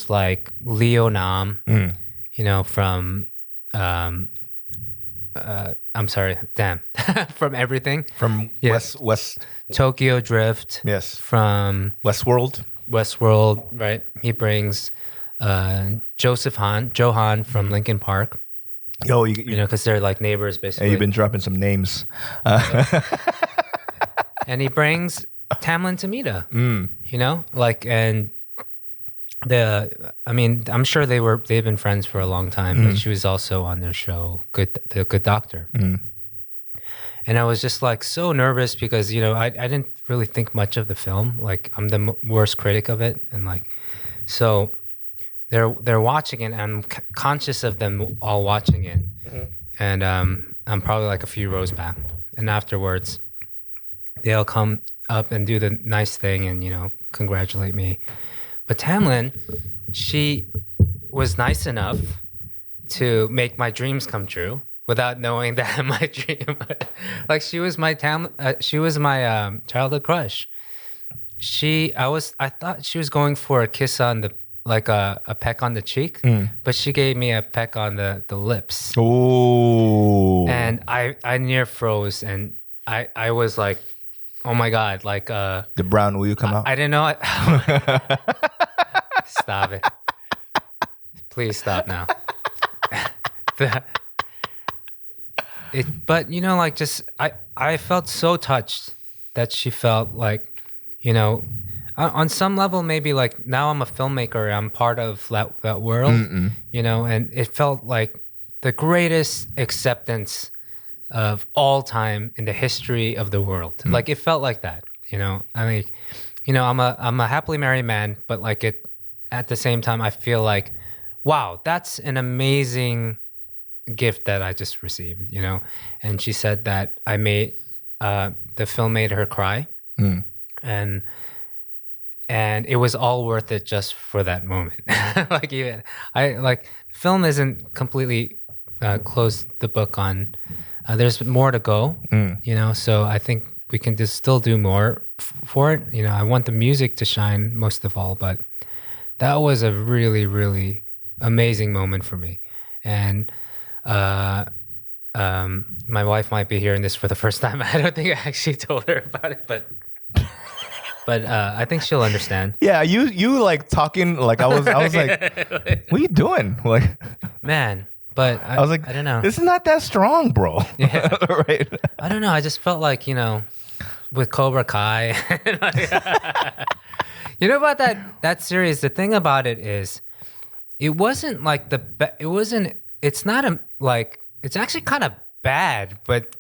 like Leo Nam, from I'm sorry, from everything,
From West.
Tokyo Drift,
Yes.
from
Westworld.
right? He brings Joe Han from Linkin Park,
Yo, you
because they're like neighbors basically.
hey, you've been dropping some names.
And he brings Tamlin Tomita, and I'm sure they've been friends for a long time, but she was also on their show, The Good Doctor. And I was just like so nervous because, I didn't really think much of the film. Like I'm the worst critic of it. And like, so they're watching it and I'm conscious of them all watching it. And I'm probably like a few rows back. And afterwards, they'll come up and do the nice thing and, congratulate me. But Tamlin, she was nice enough to make my dreams come true without knowing that my dream, like she was my childhood crush. I thought she was going for a kiss on a peck on the cheek, but she gave me a peck on the lips.
Ooh.
And I near froze, and I was like, oh my God, like
the brown will come out?
I didn't know it. Stop it. Please stop now. But I felt so touched that she felt like, on some level, maybe like now I'm a filmmaker, I'm part of that world, and it felt like the greatest acceptance of all time in the history of the world. Like it felt like that, I'm a happily married man, but like at the same time, I feel like, wow, that's an amazing gift that I just received, And she said that the film made her cry, and it was all worth it just for that moment. Film isn't completely closed the book on. There's more to go, So I think we can just still do more for it. You know, I want the music to shine most of all, but that was a really, really amazing moment for me. And my wife might be hearing this for the first time. I don't think I actually told her about it, but I think she'll understand.
Yeah, you like talking like I was like, what are you doing? Like,
man. But
I was like,
I don't know.
This is not that strong, bro.
Yeah.
Right.
I don't know. I just felt like, you know, with Cobra Kai, you know about that series. The thing about it is, it wasn't like it's not like, it's actually kind of bad, but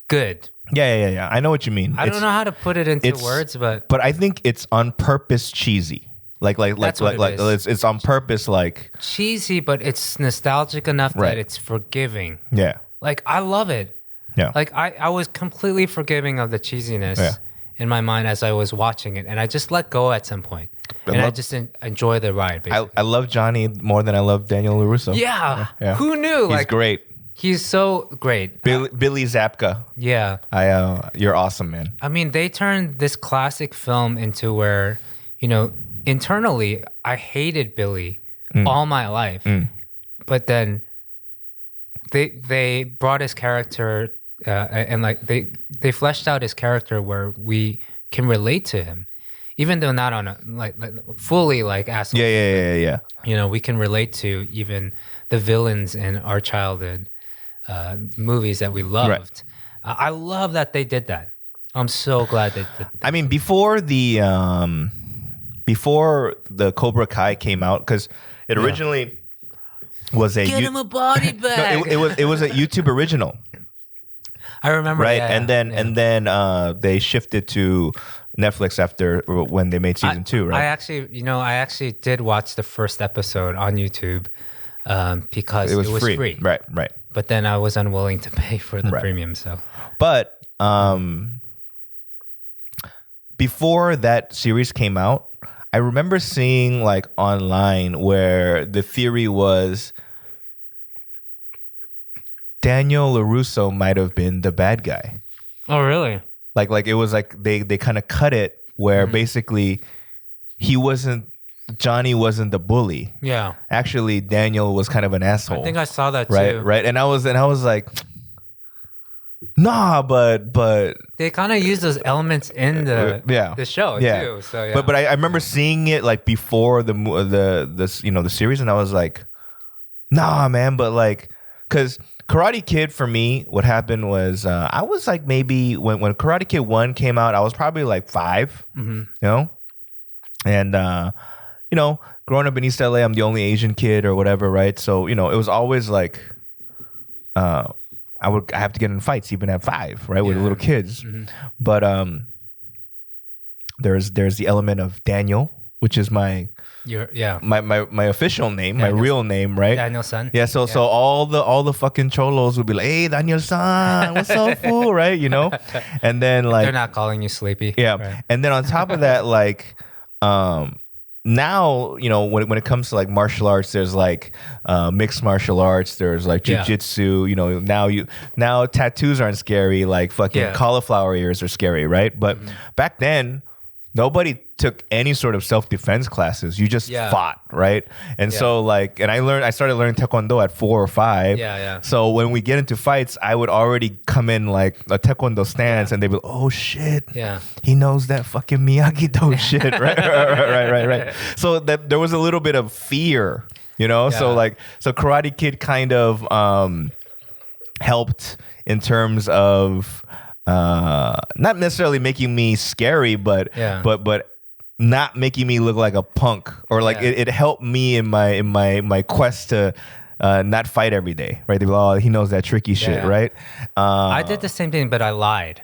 good.
Yeah. I know what you mean.
I don't know how to put it into words, but
I think it's on purpose cheesy. Like it's on purpose, like
cheesy, but it's nostalgic enough that it's forgiving.
Yeah.
Like, I love it.
Yeah.
Like, I was completely forgiving of the cheesiness in my mind as I was watching it, and I just let go at some point. I just enjoy the ride, basically.
I love Johnny more than I love Daniel LaRusso.
Yeah. Who knew?
He's great.
He's so great.
Billy Zabka.
Yeah.
You're awesome, man.
I mean, they turned this classic film into where, you know, internally, I hated Billy all my life. But then they brought his character and like they fleshed out his character where we can relate to him, even though not on a like fully like assholes.
Yeah.
You know, we can relate to even the villains in our childhood movies that we loved. Right. I love that they did that. I'm so glad they did that.
I mean, before the Cobra Kai came out, because it originally was a
get him a body bag.
No, it was a YouTube original.
I remember,
right? And then they shifted to Netflix after when they made season 2, right?
I actually did watch the first episode on YouTube because it was free.
Right.
But then I was unwilling to pay for the premium. So,
but before that series came out, I remember seeing like online where the theory was Daniel LaRusso might have been the bad guy.
Oh, really?
Like it was like they kind of cut it where basically Johnny wasn't the bully.
Yeah.
Actually, Daniel was kind of an asshole.
I think I saw that
too. Right. And I was like, nah, but
they kind of use those elements in the show too. So yeah.
But I remember seeing it like before the series, and I was like, nah, man. But like, because Karate Kid for me, what happened was I was like maybe when Karate Kid 1 came out, I was probably like 5, you know, and growing up in East LA, I'm the only Asian kid or whatever, right? So it was always like I have to get in fights even at 5, right, with little kids. But there's the element of Daniel, which is my official name, my real name, right?
Daniel-san.
Yeah, so all the fucking cholos would be like, "Hey, Daniel-san, what's up, fool?" Right, and then like
they're not calling you sleepy.
Yeah,
right.
And then on top of that, like now, when it comes to like martial arts, there's like mixed martial arts, there's like jujitsu, now tattoos aren't scary, like fucking cauliflower ears are scary, right? But back then, nobody took any sort of self-defense classes. You just fought, right? And so like, and I started learning Taekwondo at 4 or 5.
Yeah.
So when we get into fights, I would already come in like a Taekwondo stance and they'd be like, oh shit.
Yeah.
He knows that fucking Miyagi-Do shit, right? Right. So that there was a little bit of fear, So Karate Kid kind of helped in terms of not necessarily making me scary, but not making me look like a punk, or like it helped me in my quest to not fight every day, right? They were, oh, he knows that tricky shit, right?
I did the same thing, but I lied.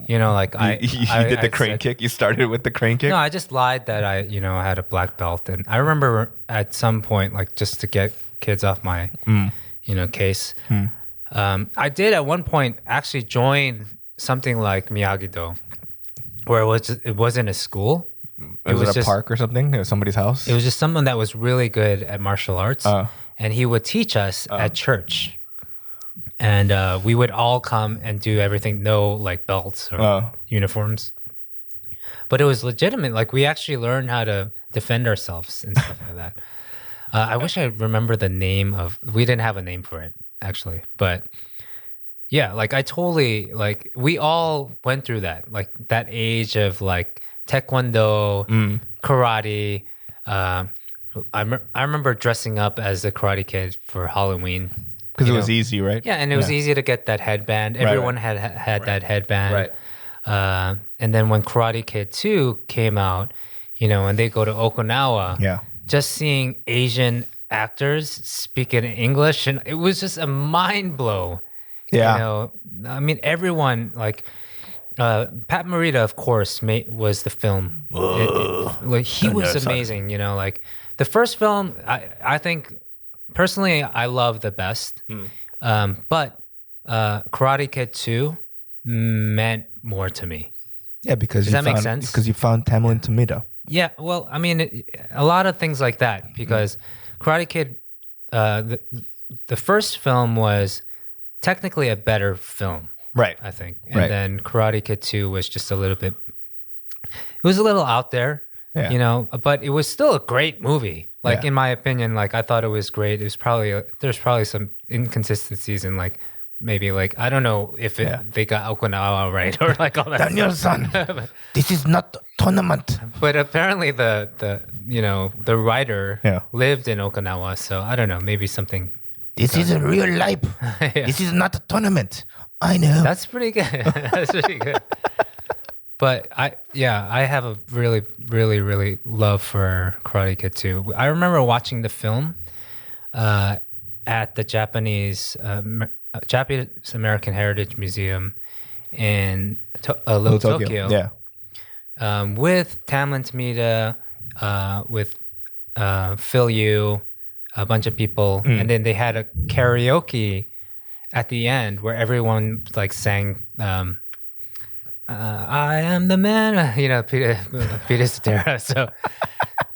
You did the crane kick. You started with the crane kick.
No,
I just lied that I had a black belt, and I remember at some point, like just to get kids off my case, I did at one point actually join something like Miyagi-Do, where it wasn't a school.
It was a park or something? It was somebody's house?
It was just someone that was really good at martial arts, and he would teach us at church. And we would all come and do everything, no like belts or uniforms. But it was legitimate. Like we actually learned how to defend ourselves and stuff like that. I wish I remember the name of. We didn't have a name for it actually, but yeah, like I totally like. We all went through that, like that age of like taekwondo, karate. I remember dressing up as a Karate Kid for Halloween
because it was easy, right?
Yeah, and it was easy to get that headband. Everyone had that headband.
Right.
And then when Karate Kid 2 came out, and they go to Okinawa, just seeing Asian actors speaking English, and it was just a mind blow.
Yeah.
I mean, everyone, like, Pat Morita, of course, was the film. He was amazing, like, the first film, I think, personally, I love the best. But Karate Kid 2 meant more to me.
Yeah, because
does that make sense?
Because you found Tamlin Tomita.
Yeah, well, I mean, a lot of things like that. Because Karate Kid, the first film was technically a better film,
right?
I think, and then Karate Kid 2 was just a little bit. It was a little out there, but it was still a great movie. Like in my opinion, like I thought it was great. It was there's probably some inconsistencies in like. Maybe like I don't know if they got Okinawa right or like all that.
Daniel-san, this is not tournament.
But apparently the writer lived in Okinawa, so I don't know. Maybe something.
This is a real life. This is not a tournament. I know.
That's pretty good. That's pretty good. But I have a really, really, really love for Karate Kid 2. I remember watching the film at the Japanese American Heritage Museum in Little Tokyo.
Yeah.
With Tamlin Tomita, with Phil Yu, a bunch of people, and then they had a karaoke at the end where everyone like sang I am the man, Peter Cetera. So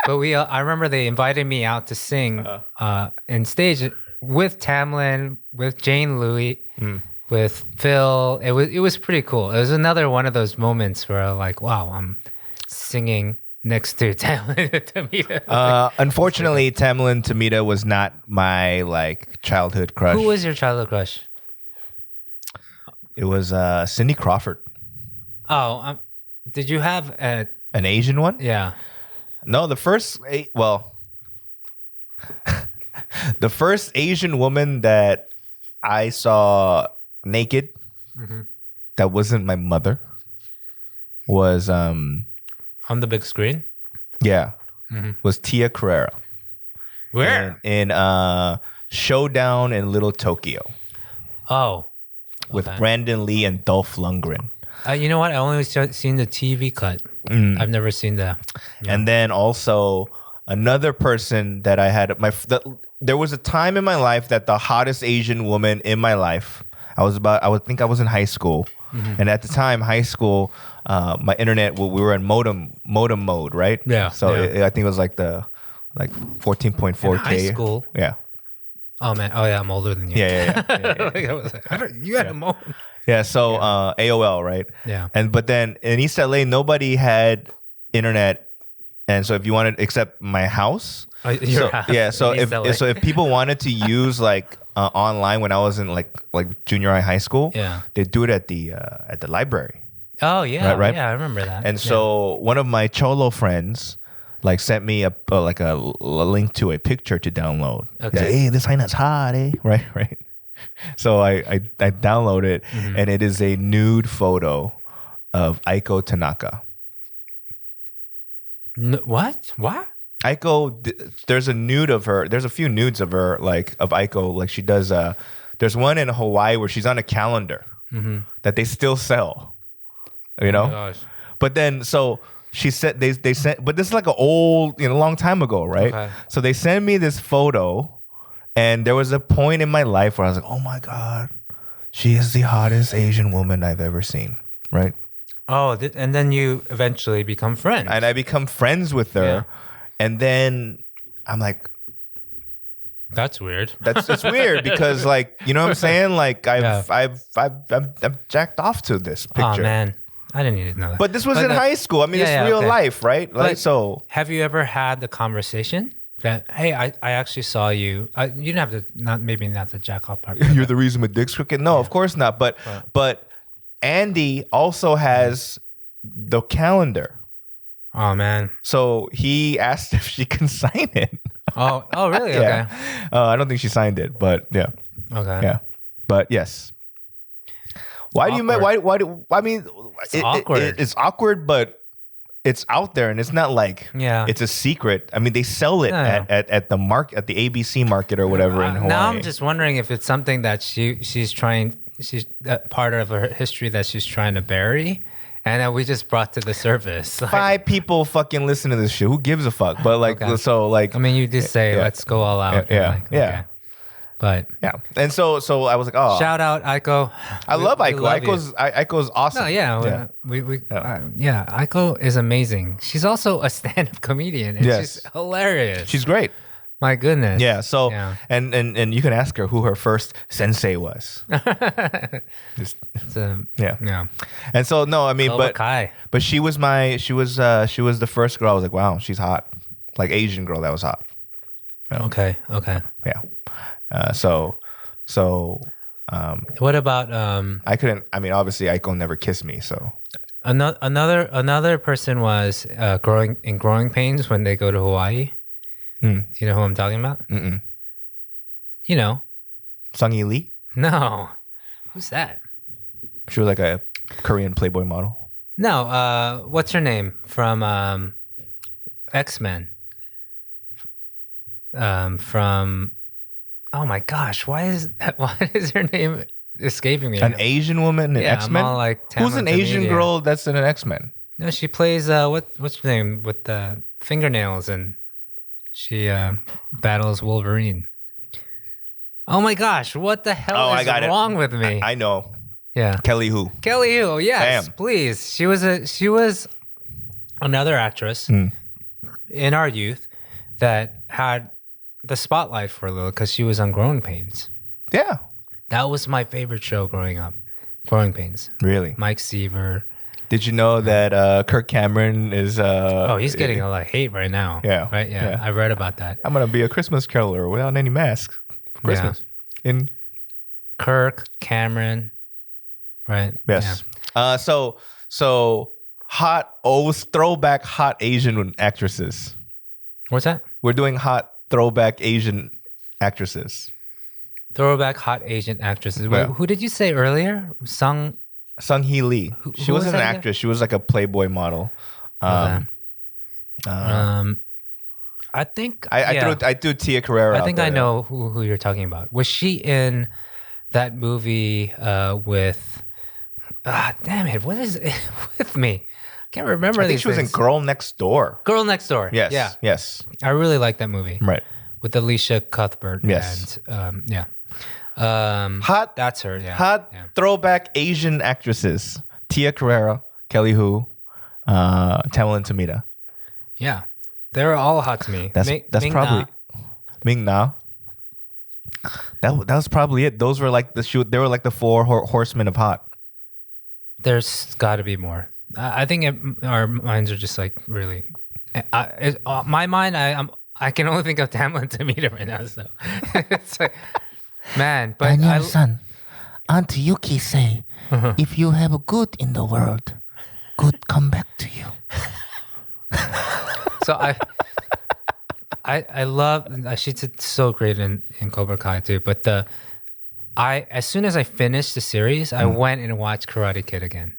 but I remember they invited me out to sing in stage with Tamlin, with Jane Louie, with Phil. It was pretty cool. It was another one of those moments where like, wow, I'm singing next to Tamlin Tomita.
Unfortunately, Tamlin Tomita was not my like childhood crush.
Who was your childhood crush?
It was Cindy Crawford.
Oh, did you have an
Asian one?
Yeah.
No, the first the first Asian woman that I saw naked that wasn't my mother was
on the big screen.
Yeah, was Tia Carrera.
Where?
In Showdown in Little Tokyo.
Oh,
with Brandon Lee and Dolph Lundgren.
You know what? I only seen the TV cut. I've never seen the.
Yeah. And then also another person that I had there was a time in my life that the hottest Asian woman in my life. I think I was in high school, and at the time, high school, my internet we were in modem mode, right?
Yeah.
So I think it was like 14.4K.
High school.
Yeah.
Oh man. Oh yeah, I'm older than you.
Yeah.
You had a modem.
Yeah, so AOL, right?
Yeah.
But then in East LA, nobody had internet, and so if you wanted, except my house. So if people wanted to use like online when I was in like junior high school, they'd do it at the library.
Oh yeah,
right?
Yeah, I remember that.
And so one of my cholo friends like sent me a link to a picture to download.
Okay.
He said, hey, this Haina's hot, eh? Right. So I download it, and it is a nude photo of Aiko Tanaka.
What?
Aiko, there's a nude of her. There's a few nudes of her, like of Aiko. Like she does. There's one in Hawaii where she's on a calendar that they still sell. You know.
Oh my gosh.
But then she said they sent, but this is like an old, long time ago, right?
Okay.
So they sent me this photo. And there was a point in my life where I was like, oh my God, she is the hottest Asian woman I've ever seen, right?
Oh, and then you eventually become friends.
And I become friends with her.
Yeah.
And then I'm like,
That's weird.
It's weird because like, you know what I'm saying? Like I've jacked off to this picture.
Oh man, I didn't need to know that.
But this was in high school. I mean, it's real life, right? Like, so
have you ever had the conversation that, hey, I actually saw you. You didn't have to, not the jack off part.
You're the reason my dick's crooked. No, of course not. But Andy also has the calendar.
Oh man.
So he asked if she can sign it.
Oh, really?
Yeah.
Okay.
I don't think she signed it, but yeah.
Okay.
Yeah. But yes. Why do you I mean,
it's awkward.
It's awkward, but it's out there and it's not like it's a secret. I mean, they sell it at the ABC market or whatever in Hawaii.
Now I'm just wondering if it's something that she's part of her history that she's trying to bury. And that we just brought to the surface. Like,
5 people fucking listen to this shit. Who gives a fuck? But like, so like,
I mean, you just say, let's go all out.
Yeah.
Okay. But
yeah. And so I was like, oh,
shout out Aiko.
I love Aiko. Aiko's awesome.
No, Aiko is amazing. She's also a stand-up comedian. And she's hilarious.
She's great.
My goodness.
Yeah. So and you can ask her who her first sensei was. Yeah. And so no, I mean,
Cobra Kai.
but she was the first girl. I was like, wow, she's hot, like Asian girl that was hot.
Okay.
Yeah. So.
What about
I couldn't. I mean, obviously, Aiko never kissed me. So
another person was growing pains when they go to Hawaii. Do you know who I'm talking about?
Mm-mm.
You know,
Sung-Yi Lee.
No, who's that?
She was like a Korean Playboy model.
No, what's her name from X-Men? From oh my gosh, why is her name escaping me?
An Asian woman in X-Men?
I'm all like,
who's an Asian girl that's in an X-Men?
No, she plays what's her name with the fingernails and she battles Wolverine. Oh my gosh, what the hell is wrong with me?
I know.
Yeah.
Kelly Hu.
Oh yes,
Damn.
please. She was another actress in our youth that had the spotlight for a little because she was on Growing Pains.
Yeah.
That was my favorite show growing up. Growing Pains.
Really?
Mike Seaver.
Did you know that Kirk Cameron is...
he's getting a lot of hate right now.
Yeah.
Right? Yeah. I read about that.
I'm going to be a Christmas caroler without any mask for Christmas.
Yeah.
In
Kirk, Cameron, right?
Yes. Yeah. So hot, throwback hot Asian actresses.
What's that?
We're doing hot throwback Asian actresses.
Throwback hot Asian actresses. Wait, who did you say earlier?
Sung-Hee Lee. She wasn't an actress. She was like a Playboy model. I
think
I threw Tia Carrera.
I think I know who you're talking about. Was she in that movie with? Damn it! What is it with me? I can't remember.
I think she was in Girl Next Door.
Girl Next Door.
Yes.
Yeah.
Yes.
I really like that movie.
Right.
With Alicia Cuthbert.
Yes.
And yeah.
Hot.
That's her. Yeah.
Hot throwback Asian actresses: Tia Carrera, Kelly Hu, Tamilyn Tomita.
Yeah, they're all hot to me.
That's
Ming
probably
Na.
Ming Na. That was probably it. Those were like they were like the 4 horsemen of hot.
There's got to be more. I think our minds are just like really. My mind, I can only think of Tamilyn Tomita right now. So it's like, man. But
Daniel-san, Auntie Yuki say, if you have a good in the world, good come back to you.
So I love. She did so great in Cobra Kai too. But as soon as I finished the series, I went and watched Karate Kid again.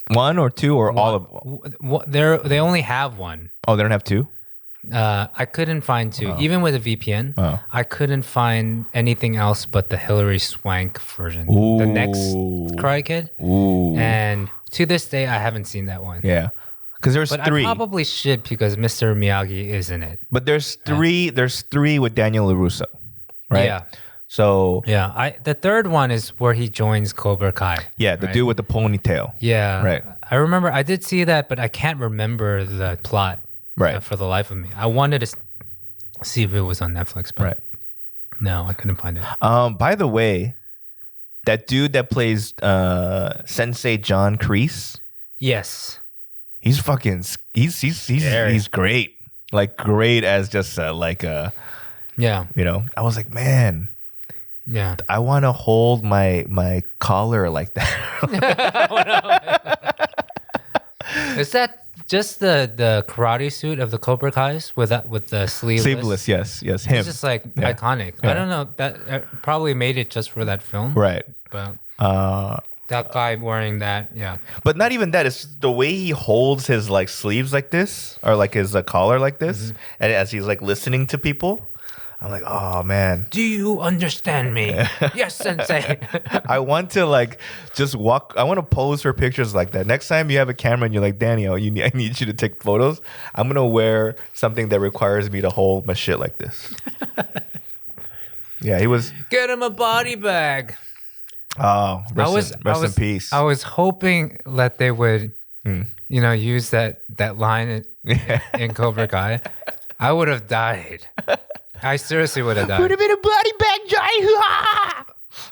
1 or 2 or all of them?
They only have 1.
Oh, they don't have 2?
I couldn't find 2. Even with a VPN, I couldn't find anything else but the Hilary Swank version.
Ooh.
The next Karate Kid.
Ooh.
And to this day, I haven't seen that one.
Yeah. Because there's 3.
I probably should because Mr. Miyagi is in it.
But there's 3. There's 3 with Daniel LaRusso, right?
Yeah.
So
yeah, the third one is where he joins Cobra Kai.
Yeah, the dude with the ponytail.
Yeah,
right.
I remember I did see that, but I can't remember the plot.
Right.
For the life of me, I wanted to see if it was on Netflix. But
right.
No, I couldn't find it.
By the way, that dude that plays Sensei John Kreese,
Yes.
he's fucking he's great. Like great as just
Yeah.
I was like, man,
Yeah.
I want to hold my collar like that.
Is that just the karate suit of the Cobra Kai's with the sleeveless?
Yes, him.
It's just like iconic. I don't know. That probably made it just for that film.
Right.
But that guy wearing that, yeah.
But not even that. It's the way he holds his like sleeves like this, or like his collar like this, and as he's like listening to people, I'm like, oh man.
Do you understand me? Yes, sensei.
I want to like just walk. I want to pose for pictures like that. Next time you have a camera and you're like, Daniel, I need you to take photos. I'm gonna wear something that requires me to hold my shit like this. Yeah, he was.
Get him a body bag.
Oh, rest in peace.
I was hoping that they would, use that line in Cobra Kai. I would have died. I seriously would have died.
Put him in a body bag, Johnny.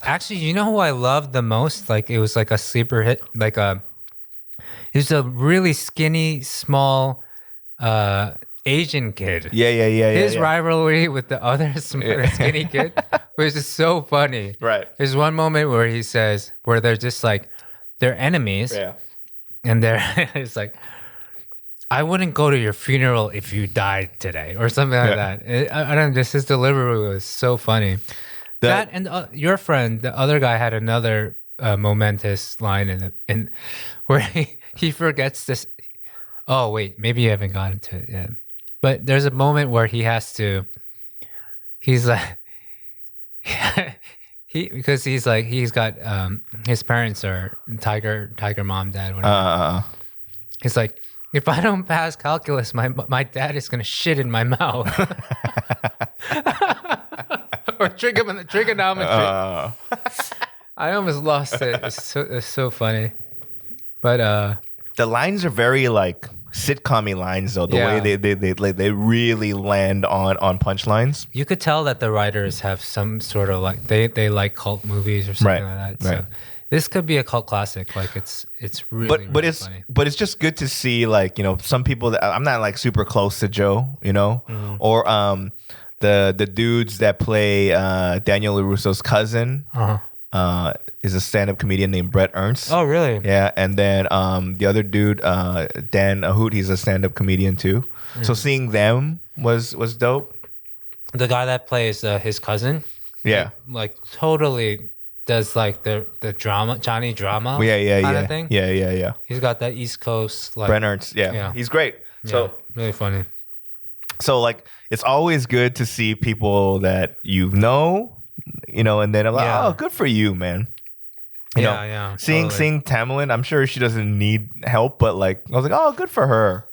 Actually, you know who I loved the most? Like it was like a sleeper hit. It was a really skinny, small Asian kid.
Yeah.
His rivalry with the other skinny kid was just so funny.
Right.
There's one moment where he says, where they're just like, they're enemies.
Yeah.
And it's like, I wouldn't go to your funeral if you died today, or something like that. I don't know, just his delivery was so funny. That and your friend, the other guy, had another momentous line in where he forgets this. Oh wait, maybe you haven't gotten to it yet. But there's a moment where he's like, because he's got his parents are tiger mom, dad, whatever. He's like, if I don't pass calculus, my dad is gonna shit in my mouth. Or trigonometry. I almost lost it. It's so funny. But
the lines are very like sitcom-y lines though. The way they really land on punchlines.
You could tell that the writers have some sort of like they like cult movies or something like that. So this could be a cult classic. Like it's really
but
really
it's
funny.
but it's just good to see like some people that I'm not like super close to Joe, or the dudes that play Daniel LaRusso's cousin. Is a stand-up comedian named Brett Ernst.
Oh, really?
Yeah, and then the other dude, Dan Ahoot, he's a stand-up comedian too. So seeing them was dope.
The guy that plays his cousin,
Yeah,
like totally does like the drama, Johnny drama,
yeah,
kind of thing.
Yeah.
He's got that East Coast like
Brett Ernst, yeah, he's great.
yeah, really funny.
So like it's always good to see people that and then I'm like, oh, good for you, man.
Yeah.
Seeing Tamlin, I'm sure she doesn't need help, but like I was like, oh, good for her,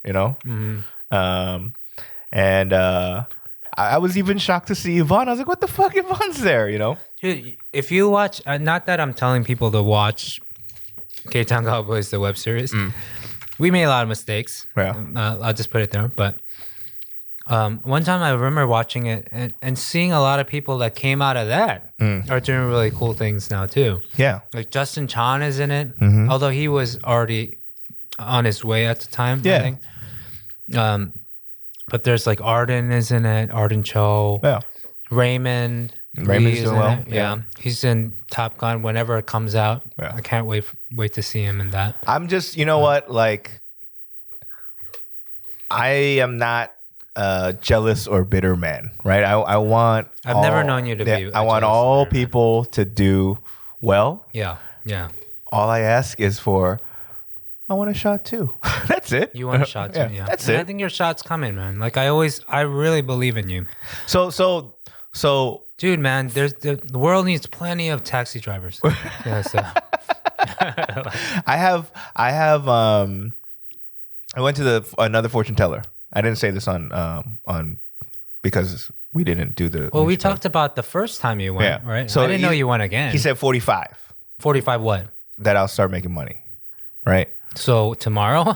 And I was even shocked to see Yvonne. I was like, what the fuck, Yvonne's there,
Dude, if you watch, not that I'm telling people to watch K-Town Cowboys, the web series. We made a lot of mistakes.
Yeah.
I'll just put it there. But one time I remember watching it and seeing a lot of people that came out of that are doing really cool things now too.
Yeah.
Like Justin Chan is in it, although he was already on his way at the time, I think. But there's like Arden is in it, Arden Cho.
Yeah.
Raymond's
doing well.
Yeah. He's in Top Gun whenever it comes out.
Yeah.
I can't wait to see him in that.
I'm just, what? Like, I am not a jealous or bitter man, right? I've
never known you to be.
I want all people to do well.
Yeah.
All I ask is I want a shot too. That's it.
You want a shot too, yeah.
That's
and
it.
I think your shot's coming, man. Like I really believe in you.
So,
dude, man, the world needs plenty of taxi drivers. Yeah, so.
I went to another fortune teller. I didn't say this on because we didn't do the.
Well, we talked about the first time you went, right? So I didn't know you went again.
He said 45.
45 what?
That I'll start making money, right?
So tomorrow?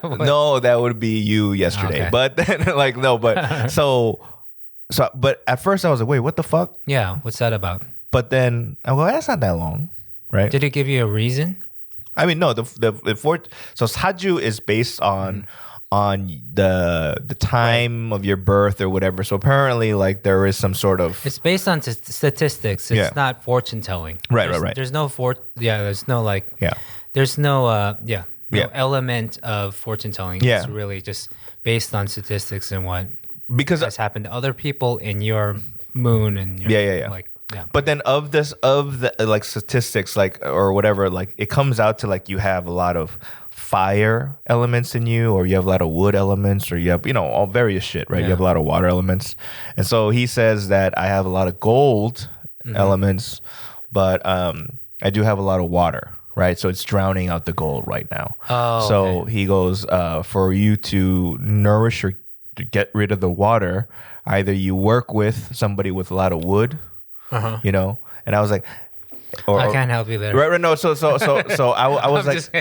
No, that would be you yesterday.
Okay.
But then, so So, but at first I was like, wait, what the fuck?
Yeah, what's that about?
But then I go, that's not that long, right?
Did it give you a reason?
I mean, no. So Saju is based on the time of your birth or whatever. So apparently, like there is some sort of.
It's based on statistics. It's not fortune telling.
Right.
There's no There's no like.
Yeah.
There's no element of fortune telling.
Yeah.
It's really just based on statistics and what
Because
has happened to other people in your moon and your, like. Yeah.
But then of the like statistics, like or whatever, like it comes out to like you have a lot of fire elements in you, or you have a lot of wood elements, or you have all various shit, right?
Yeah.
You have a lot of water elements, and so he says that I have a lot of gold elements, but I do have a lot of water, right? So it's drowning out the gold right now.
Oh,
so
okay.
he goes for you to nourish or to get rid of the water, either you work with somebody with a lot of wood. And I was like,
I can't help you there.
Right. No. So I was like,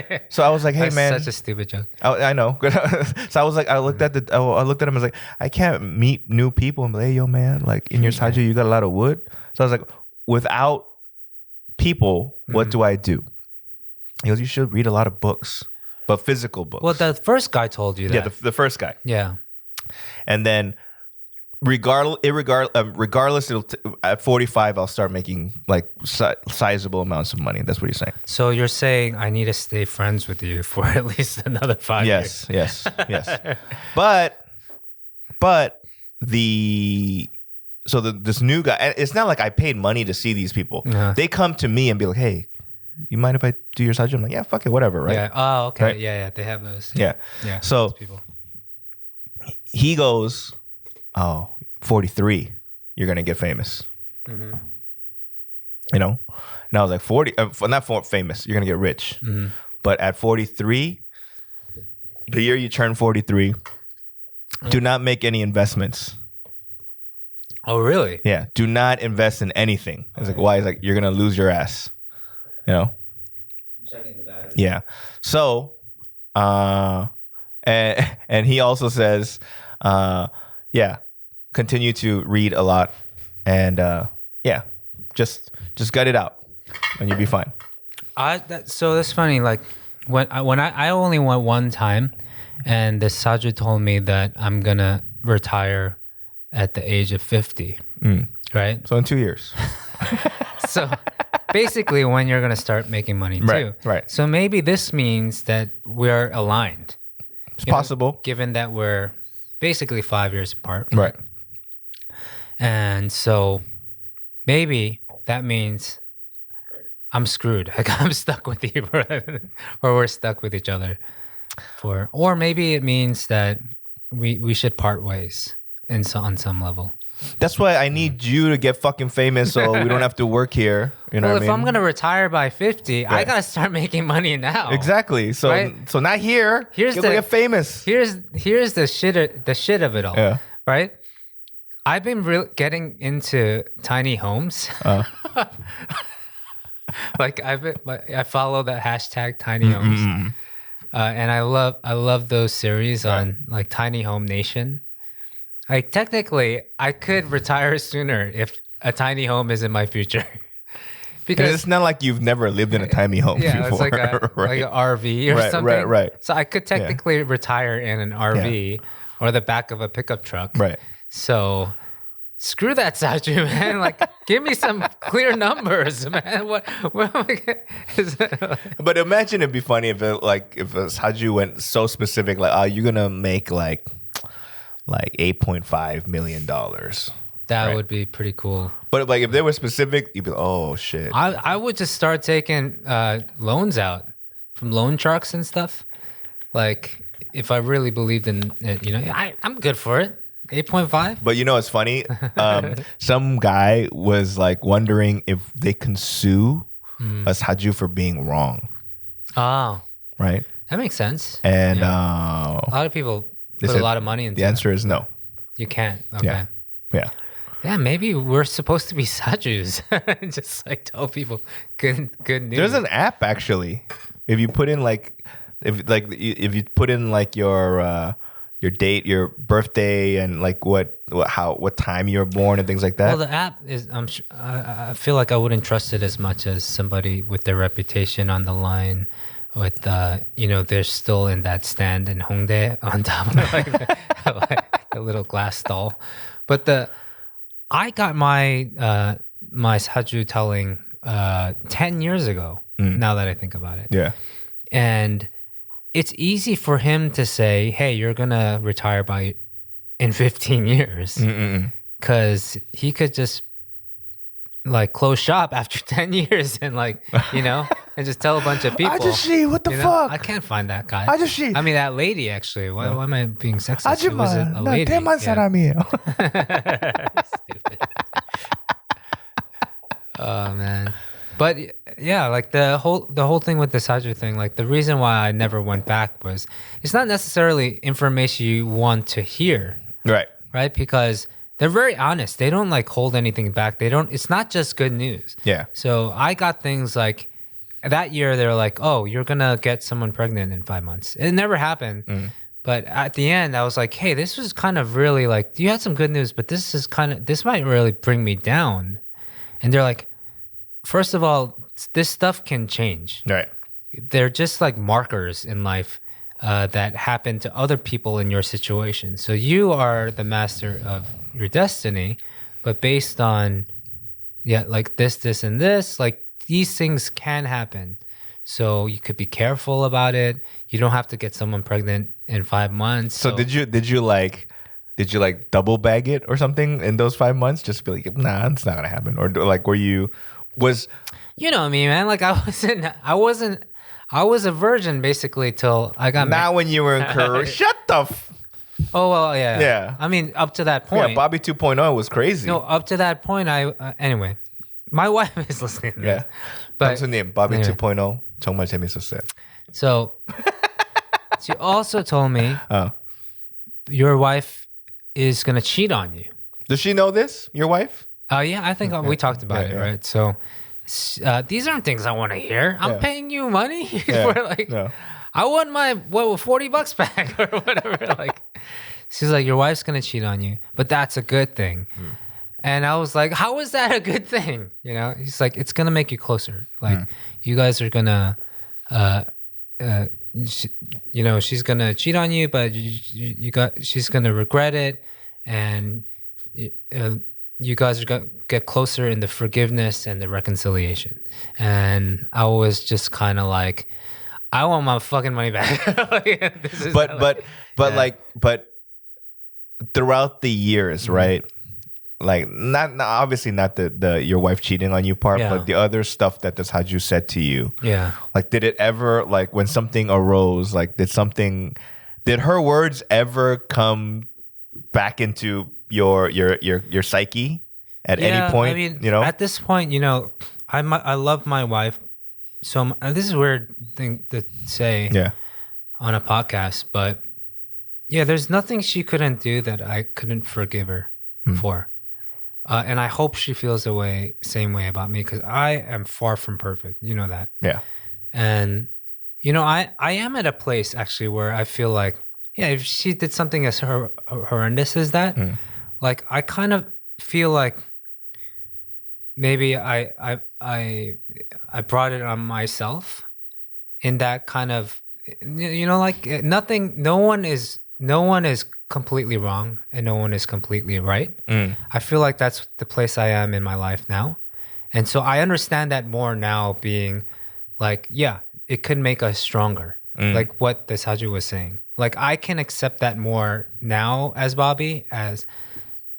hey
That's
man,
such a stupid joke.
I know. So I was like, I looked at him. I was like, I can't meet new people and be like, hey, yo, man, like in your Saju, you got a lot of wood. So I was like, without people, what do I do? He goes, you should read a lot of books, but physical books.
Well, the first guy told you that.
Yeah, the first guy.
Yeah.
And then regardless, at 45, I'll start making like sizable amounts of money. That's what he's saying.
So you're saying I need to stay friends with you for at least another 5 years.
Yes. But this new guy, and it's not like I paid money to see these people.
Uh-huh.
They come to me and be like, hey, you mind if I do your side job? I'm like, yeah, fuck it, whatever, right?
Yeah. Oh, okay.
Right?
Yeah. They have those.
Yeah. So
those people.
he goes, 43, you're going to get famous.
Mm-hmm.
And I was like, 40, not famous, you're going to get rich.
Mm-hmm.
But at 43, the year you turn 43, do not make any investments.
Oh, really?
Yeah. Do not invest in anything. It's like, why? It's like, you're going to lose your ass.
Checking the battery.
Yeah. So, and he also says, continue to read a lot, and just gut it out, and you'll be fine.
So that's funny. Like when I only went one time, and the Saju told me that I'm gonna retire at the age of 50. Right.
So in 2 years.
So basically, when you're gonna start making money too.
Right.
So maybe this means that we're aligned.
It's possible,
given that we're basically 5 years apart.
right?
And so maybe that means I'm screwed. Like I'm stuck with you, or we're stuck with each other. Or maybe it means that we should part ways on some level.
That's why I need you to get fucking famous, so we don't have to work here. You know
Well,
what I
if
mean?
I'm gonna retire by 50, I
Right.
gotta start making money now.
Exactly. So
Right?
so not here.
Here's
You're
the-
gonna get famous.
Here's the shit of it all.
Yeah.
Right. I've been getting into tiny homes. Like I follow the hashtag tiny homes, and I love those series on like Tiny Home Nation. Like technically, I could retire sooner if a tiny home is in my future.
Because it's not like you've never lived in a tiny home
yeah,
before.
it's like like an RV or
Right,
something.
right.
So I could technically retire in an RV or the back of a pickup truck.
Right.
So screw that, Saju, man. Like, give me some clear numbers, man. What am I gonna,
But imagine it'd be funny if Saju went so specific, like, you're gonna make like $8.5 million.
that would be pretty cool.
But like if they were specific, you'd be like, oh shit.
I would just start taking loans out from loan sharks and stuff. Like, if I really believed in it, I'm good for it. 8.5.
But it's funny. Some guy was like wondering if they can sue us Haju for being wrong,
Oh,
right?
that makes sense.
And
A lot of people put a lot of money into
the answer is no.
You can't. Okay.
Yeah.
Yeah, maybe we're supposed to be Sajus. Just like tell people good news.
There's an app actually. If you put in if you put in like your your date, your birthday, and like what time you were born and things like that?
Well, the app is. I feel like I wouldn't trust it as much as somebody with their reputation on the line. With they're still in that stand in Hongdae on top of like a little glass doll. But I got my my Saju telling 10 years ago. Now that I think about it,
Yeah.
and it's easy for him to say, "Hey, you're gonna retire in 15 years," because he could just like close shop after 10 years and like and just tell a bunch of people.
아저씨, what the fuck?
I can't find that guy.
아저씨.
I mean, that lady actually. Why am I being sexist? It was
아줌마,
a
나
lady.
대만 사람이에요.
Stupid. Oh man. But yeah, like the whole thing with the Saju thing, like the reason why I never went back was it's not necessarily information you want to hear. Right? Because they're very honest. They don't like hold anything back. It's not just good news.
Yeah.
So I got things like that year they were like, "Oh, you're going to get someone pregnant in 5 months." It never happened. But at the end I was like, "Hey, this was kind of really like you had some good news, but this might really bring me down." And they're like, first of all, this stuff can change.
Right.
They're just like markers in life that happen to other people in your situation. So you are the master of your destiny, but based on, like this, and this, like these things can happen. So you could be careful about it. You don't have to get someone pregnant in 5 months.
So did you like double bag it or something in those 5 months? Just be like, nah, it's not gonna happen. Or like,
you know me, man. Like I was a virgin basically till I got
now when you were in Korea. Shut the
Oh, well, yeah.
Yeah.
I mean, up to that point.
Yeah, Bobby 2.0 was crazy.
No, up to that point, anyway, my wife is listening to this.
Yeah.
But
형수님, Bobby
anyway.
2.0 정말 재밌었어요.
So, she also told me
Oh.
your wife is going to cheat on you.
Does she know this, your wife?
Yeah, I think we talked about it, right? So, these aren't things I want to hear. I'm paying you money for like...
No.
I want my $40 back or whatever. Like, she's like, your wife's gonna cheat on you, but that's a good thing. And I was like, how is that a good thing? He's like, it's gonna make you closer. Like, you guys are gonna, she's gonna cheat on you, but she's gonna regret it, and you guys are gonna get closer in the forgiveness and the reconciliation. And I was just kind of like, I want my fucking money back.
But throughout the years, right? Like not obviously not the your wife cheating on you part, but the other stuff that this Haju said to you.
Yeah.
Like, did it ever, like when something arose, like did her words ever come back into your psyche at any point?
I mean, at this point, I love my wife. So this is a weird thing to say on a podcast, but there's nothing she couldn't do that I couldn't forgive her for. And I hope she feels the same way about me, because I am far from perfect. You know that.
Yeah.
And, I am at a place actually where I feel like, if she did something as horrendous as that, like I kind of feel like maybe I brought it on myself in that kind of, like nothing, no one is completely wrong and no one is completely right. I feel like that's the place I am in my life now. And so I understand that more now, being like, it could make us stronger. Like what this Haju was saying. Like I can accept that more now as Bobby, as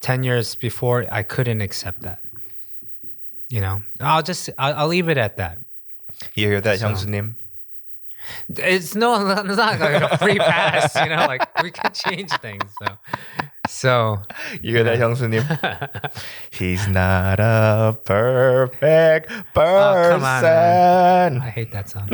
10 years before I couldn't accept that. I'll leave it at that.
You hear that, 형수님?
It's not like a free pass, like we can change things. So
you hear that, 형수님? He's not a perfect person.
Oh, come on, man. I hate that song.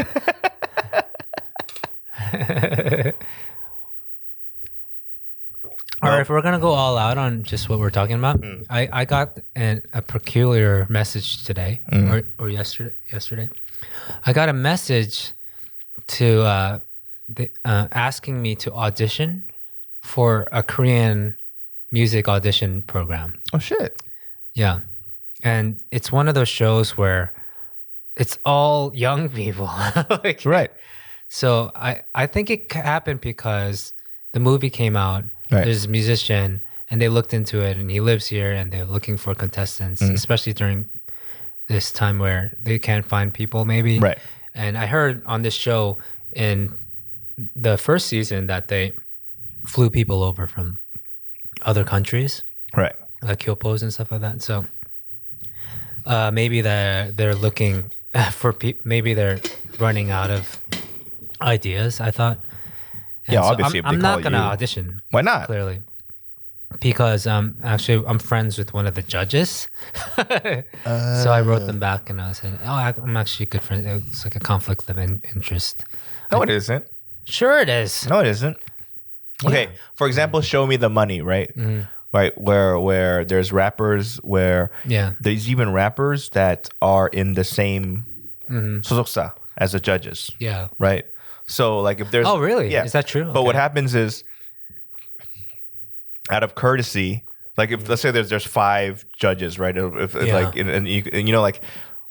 All right, if we're gonna go all out on just what we're talking about, I got a peculiar message today or yesterday. I got a message to asking me to audition for a Korean music audition program.
Oh shit.
Yeah. And it's one of those shows where it's all young people. Like,
Right.
So I think it happened because the movie came out.
Right.
There's a musician and they looked into it and he lives here and they're looking for contestants, especially during this time where they can't find people maybe.
Right.
And I heard on this show in the first season that they flew people over from other countries,
Right.
like Kyopos and stuff like that. So maybe they're looking for maybe they're running out of ideas, I thought. And
Yeah,
so
obviously, if they
I'm not
call
gonna
you-
audition.
Why not?
Clearly, because actually I'm friends with one of the judges, so I wrote them back and I said, "Oh, I'm actually good friends." It's like a conflict of interest.
No, it isn't.
Sure, it is.
No, it isn't. Okay, for example, Show Me the Money, right? Right, where there's rappers, where
Yeah.
there's even rappers that are in the same 소속사 as the judges,
Yeah.
right? So like if there's
Oh, really?
yeah.
Is that true?
But what
Okay.
happens is, out of courtesy, like if let's say there's 5 judges, right? If
Yeah.
like and you know like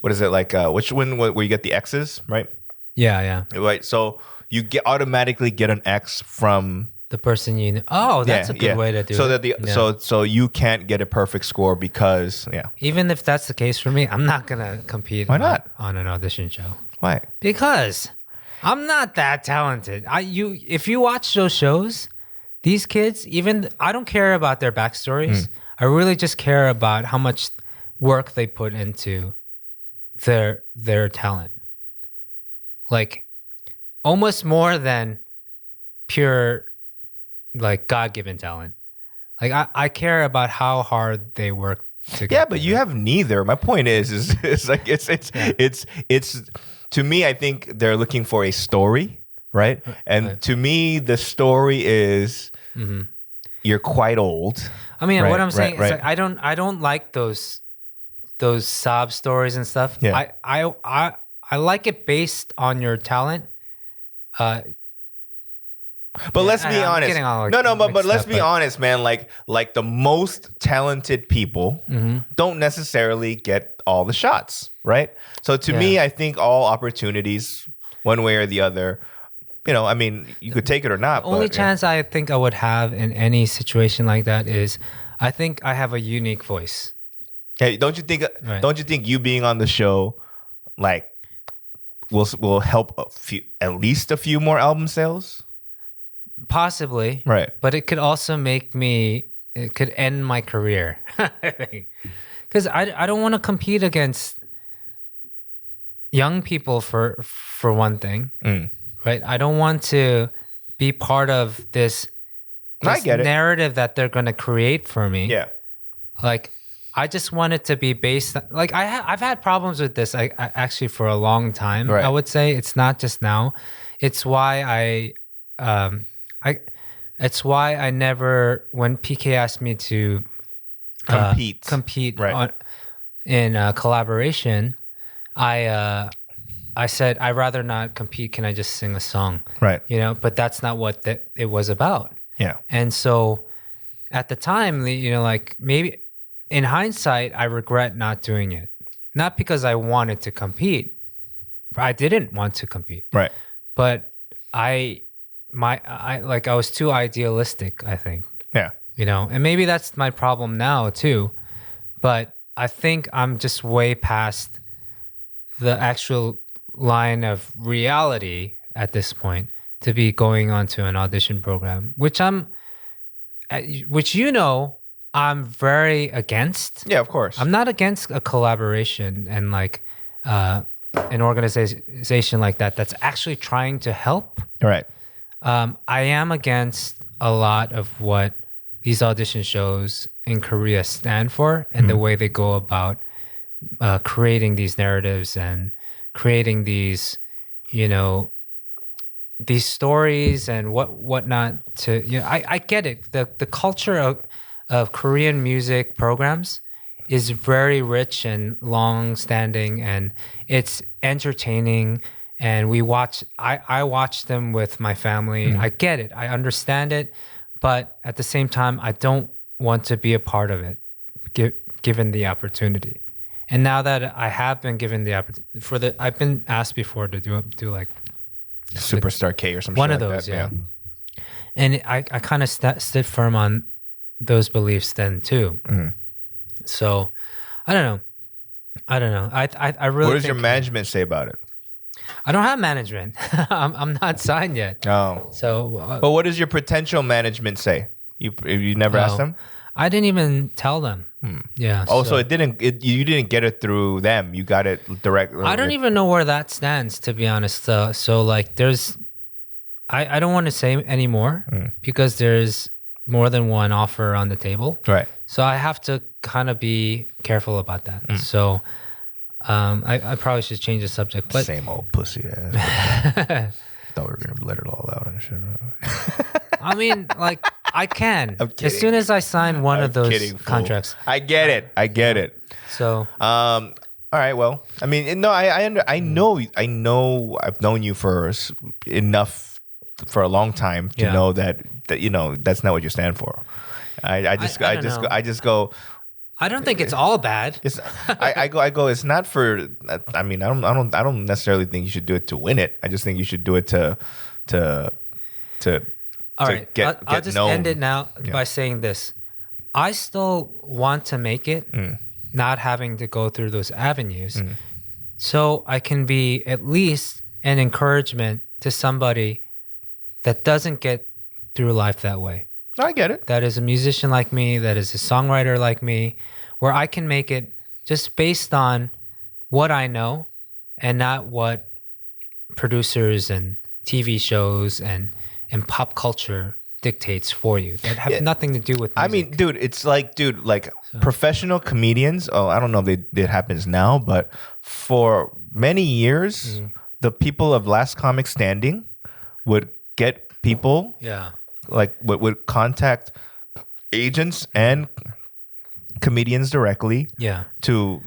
what is it like which one where you get the X's, right?
Yeah.
Right. So you automatically get an X from
The person you know. Oh, that's a good way to do
so
it.
that the
Yeah.
so you can't get a perfect score because
Even if that's the case for me, I'm not gonna compete.
Why not?
on an audition show?
why?
Because I'm not that talented. If you watch those shows, these kids, even I don't care about their backstories. I really just care about how much work they put into their talent. Like almost more than pure like God-given talent. Like I care about how hard they work to get
Yeah, but
there.
you have neither. My point is like it's to me. I think they're looking for a story, right? And to me, the story is you're quite old.
I mean,
Right,
what I'm saying
right,
is like, I don't like those sob stories and stuff.
Yeah.
I like it based on your talent.
But let's be
I'm
honest.
getting all, like,
No, but
mixed
let's
up,
be
but-
honest, man. Like the most talented people don't necessarily get all the shots, right? So to me, I think all opportunities, one way or the other, I mean, you could take it or not.
Only
but,
chance I think I would have in any situation like that is I think I have a unique voice.
Hey, don't you think?
Right.
Don't you think you being on the show, like, will help at least a few more album sales?
Possibly.
Right.
But it could also it could end my career. Because I don't want to compete against young people for one thing. Right? I don't want to be part of this
I get it.
narrative that they're going to create for me.
Yeah.
Like, I just want it to be based on, like, I've had problems with this I actually for a long time.
Right.
I would say it's not just now. It's why it's why I never, when PK asked me to compete
Right.
in collaboration, I said, I'd rather not compete. Can I just sing a song?
Right.
But that's not what it was about.
Yeah.
And so at the time, like maybe in hindsight, I regret not doing it. Not because I wanted to compete. I didn't want to compete.
Right.
But I was too idealistic, I think.
Yeah.
And maybe that's my problem now too. But I think I'm just way past the actual line of reality at this point to be going on to an audition program, which I'm very against.
Yeah, of course.
I'm not against a collaboration and like an organization like that that's actually trying to help.
Right.
I am against a lot of what these audition shows in Korea stand for and the way they go about creating these narratives and creating these, these stories and whatnot. I get it. The culture of Korean music programs is very rich and long-standing, and it's entertaining. And I watch them with my family. I get it. I understand it. but at the same time, I don't want to be a part of it, given the opportunity. And now that I have been given the opportunity I've been asked before to do like
Superstar K or something.
One
like
of those,
that,
yeah. And I kind of stood firm on those beliefs then too. So I don't know. I really.
What does your management say about it?
I don't have management. I'm not signed yet.
Oh.
So.
But what does your potential management say? You never asked them?
I didn't even tell them. Yeah.
Oh, so you didn't get it through them. You got it direct.
I don't even know where that stands, to be honest. So like, I don't want to say anymore because there's more than one offer on the table.
Right.
So I have to kind of be careful about that. So I probably should change the subject. But
same old pussy ass. Thought we were gonna let it all out and shit.
I mean, like, I can.
I'm kidding.
As soon as I sign one of those contracts.
I get it.
So
all right, well, I mean, no, I know I've known you for enough for a long time to know that that's not what you stand for. I just go.
I don't think it's all bad.
I go. It's not for. I mean, I don't necessarily think you should do it to win it. I just think you should do it to.
All right. I'll just
known.
end it now by saying this: I still want to make it, not having to go through those avenues, so I can be at least an encouragement to somebody that doesn't get through life that way.
I get it.
That is a musician like me, that is a songwriter like me, where I can make it just based on what I know and not what producers and TV shows and pop culture dictates for you that have nothing to do with music.
I mean, dude, it's like, professional comedians, I don't know if it happens now, but for many years, the people of Last Comic Standing would get people like would contact agents and comedians directly to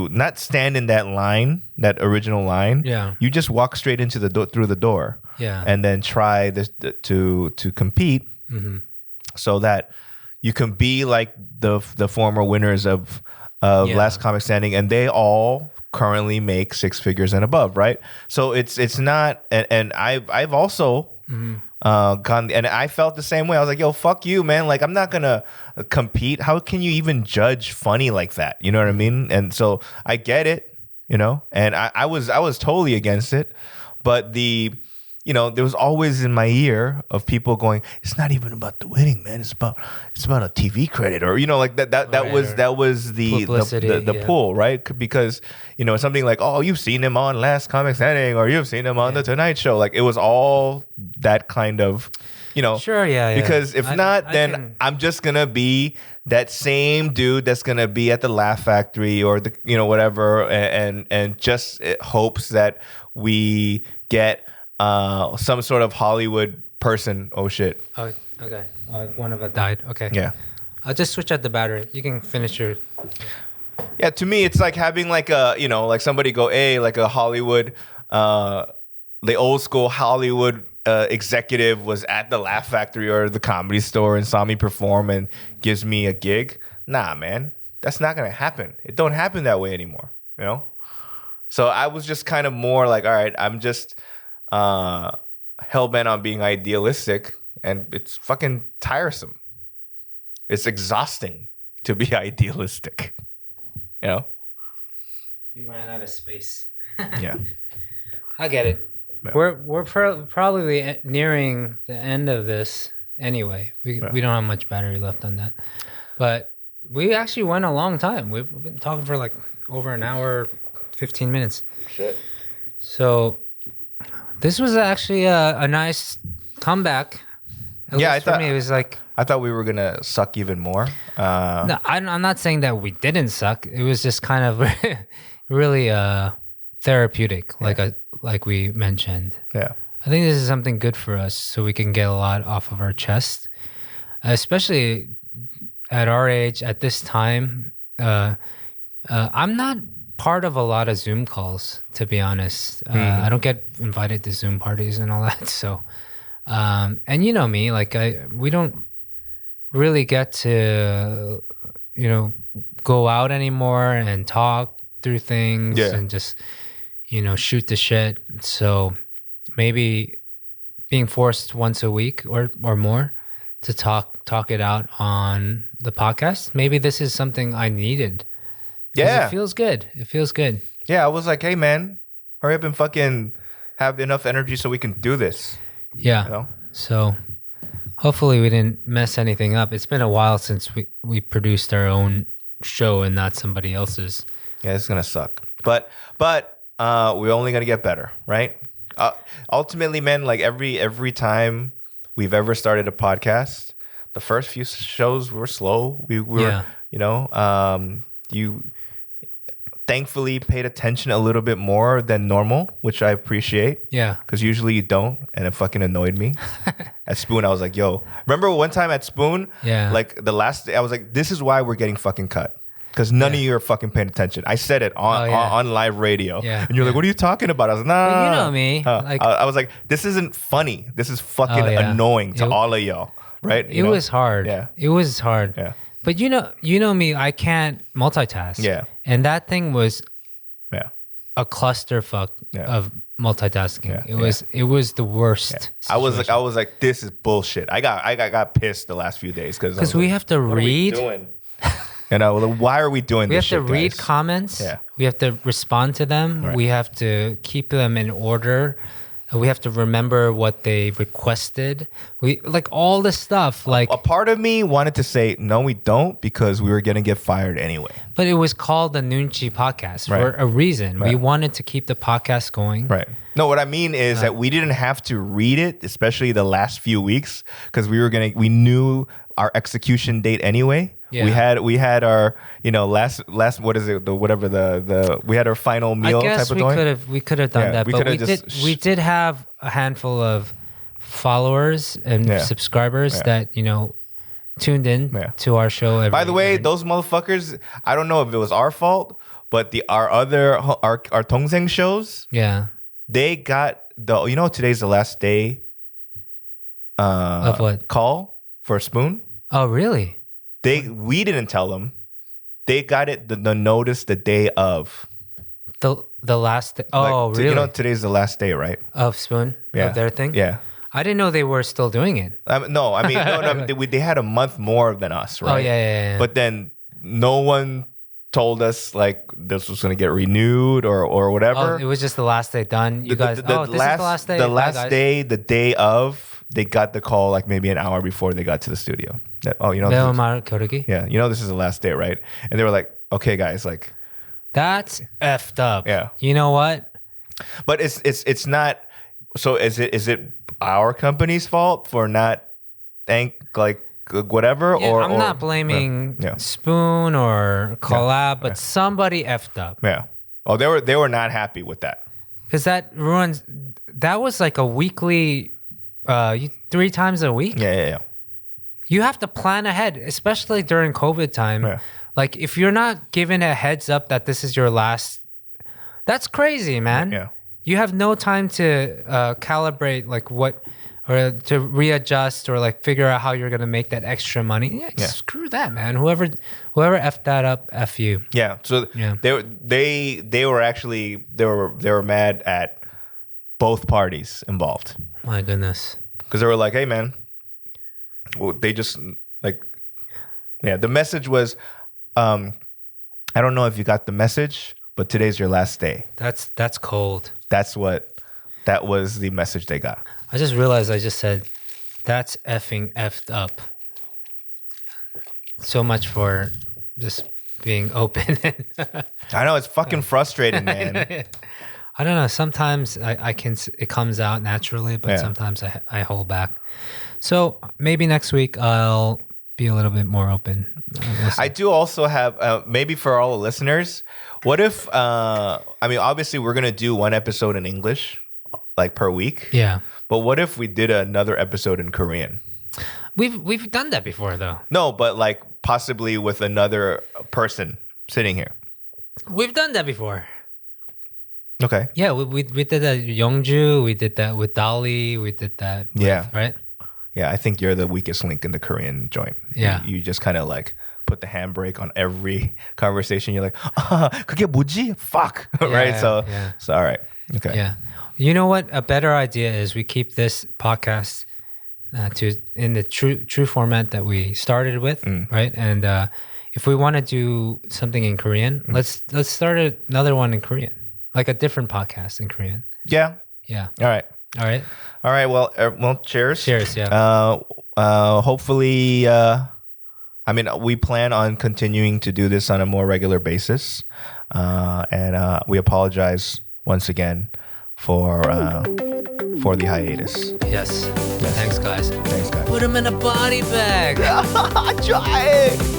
not stand in that line, that original line. You just walk straight into through the door and then try to compete so that you can be like the former winners of Last Comic Standing, and they all currently make six figures and above, right? So it's not, and I've also gone, and I felt the same way. I was like, yo, fuck you, man. Like, I'm not gonna compete. How can you even judge funny like that? You know what I mean? And so I get it, and I was totally against it, but there was always in my ear of people going, it's not even about the winning, man. It's about a TV credit, or like that was the pull, right? Because something like, oh, you've seen him on Last Comic Standing, or you've seen him on the Tonight Show. Like, it was all that kind of,
Sure,
Because if then I'm just gonna be that same dude that's gonna be at the Laugh Factory or the whatever, and just hopes that we get some sort of Hollywood person. Oh shit.
Oh, okay. One of us died. Okay.
Yeah.
I'll just switch out the battery. You can finish your.
Yeah, to me, it's like having like a like somebody go, hey, like a Hollywood, the old school Hollywood executive was at the Laugh Factory or the Comedy Store and saw me perform and gives me a gig. Nah, man, that's not gonna happen. It don't happen that way anymore. So I was just kind of more like, all right, I'm just hell-bent on being idealistic, and it's fucking tiresome. It's exhausting to be idealistic.
You ran out of space.
Yeah.
I get it. Yeah. We're probably nearing the end of this anyway. We don't have much battery left on that. But we actually went a long time. We've been talking for like over an hour, 15 minutes.
Shit.
So this was actually a nice comeback.
I thought
for me, it was like,
I thought we were gonna suck even more.
No, I'm not saying that we didn't suck. It was just kind of really therapeutic, like we mentioned.
Yeah,
I think this is something good for us, so we can get a lot off of our chest, especially at our age, at this time. I'm not part of a lot of Zoom calls, to be honest. I don't get invited to Zoom parties and all that. So, and you know me, like we don't really get to, go out anymore and talk through things and just, shoot the shit. So maybe being forced once a week or more to talk it out on the podcast. Maybe this is something I needed.
Yeah.
It feels good.
Yeah, I was like, hey, man, hurry up and fucking have enough energy so we can do this.
Yeah. So hopefully we didn't mess anything up. It's been a while since we produced our own show and not somebody else's.
Yeah, it's going to suck. But we're only going to get better, right? Ultimately, man, like every time we've ever started a podcast, the first few shows were slow. We were, you thankfully paid attention a little bit more than normal, which I appreciate.
Yeah.
Because usually you don't, and it fucking annoyed me. At Spoon, I was like, yo. Remember one time at Spoon?
Yeah.
Like the last day, I was like, this is why we're getting fucking cut. Because none of you are fucking paying attention. I said it on live radio.
Yeah.
And you're like, what are you talking about? I was like, nah.
But you know me.
I was like, this isn't funny. This is fucking annoying to all of y'all. Right?
It was hard.
Yeah.
It was hard.
Yeah.
But you know me, I can't multitask.
Yeah.
And that thing was
a
clusterfuck of multitasking.
Yeah.
It was the worst.
Yeah. I was like, this is bullshit. I got pissed the last few days because
we have to read.
Why are we doing this?
We have to read
guys?
comments.
Yeah.
We have to respond to them.
Right.
We have to keep them in order. We have to remember what they requested. We like all this stuff. Like
a part of me wanted to say no, we don't, because we were gonna get fired anyway.
But it was called the Noonchi Podcast for a reason. Right. We wanted to keep the podcast going.
Right. No, what I mean is that we didn't have to read it, especially the last few weeks, because we knew our execution date anyway. Yeah. We had our last what is it, we had our final meal.
I guess
type of
we could have done that, but we did have a handful of followers and subscribers that tuned in to our show.
By the way, those motherfuckers, I don't know if it was our fault, but our Tongseng shows, they got today's the last day
of what?
Call for Spoon.
Oh, really?
We didn't tell them. They got it the notice the day of.
The last day. Oh, really?
Today's the last day, right?
Of Spoon?
Yeah.
Of their thing?
Yeah.
I didn't know they were still doing it.
No. They had a month more than us, right?
Oh, yeah.
But then no one told us like this was going to get renewed or whatever.
Oh, it was just the last day done. You guys, this is the last day.
The last day, the day of, they got the call like maybe an hour before they got to the studio. That, this is the last day, right? And they were like, okay, guys, like
that's effed up.
Yeah.
You know what?
But it's not. So is it our company's fault for not whatever?
Yeah, I'm not blaming Spoon or Collab, but somebody effed up.
Yeah. Oh, they were not happy with that.
Because that ruins. That was like a weekly, 3 times a week.
Yeah.
You have to plan ahead, especially during COVID time.
Yeah.
Like if you're not given a heads up that this is your last, that's crazy, man.
Yeah.
You have no time to calibrate or to readjust or like figure out how you're gonna make that extra money. Yeah. Screw that, man. Whoever effed that up, F you.
Yeah. So they were actually they were mad at both parties involved.
My goodness.
Because they were like, hey man, well, they just the message was, I don't know if you got the message, but today's your last day.
That's cold.
That was the message they got.
I just realized I just said, that's effed up. So much for just being open.
I know, it's fucking frustrating, man.
I don't know. Sometimes it comes out naturally, but sometimes I hold back. So maybe next week I'll be a little bit more open.
I do also have, maybe for all the listeners, what if, obviously we're going to do one episode in English, like per week.
Yeah.
But what if we did another episode in Korean?
We've done that before, though.
No, but like possibly with another person sitting here.
We've done that before.
Okay.
Yeah, we did that with Youngju. We did that with Dolly. We did that with, right?
I think you're the weakest link in the Korean joint.
Yeah.
You just kind of like put the handbrake on every conversation. You're like, 그게 뭐지? Fuck. Right? So all right. Okay.
Yeah. You know what? A better idea is we keep this podcast in the true format that we started with, right? And if we want to do something in Korean, let's start another one in Korean, like a different podcast in Korean.
Yeah.
Yeah.
All right.
All right.
All right. Well, cheers.
Cheers. Yeah.
Hopefully, we plan on continuing to do this on a more regular basis, and we apologize once again for the hiatus.
Yes. Thanks, guys.
Thanks, guys.
Put him in a body bag.
Try it.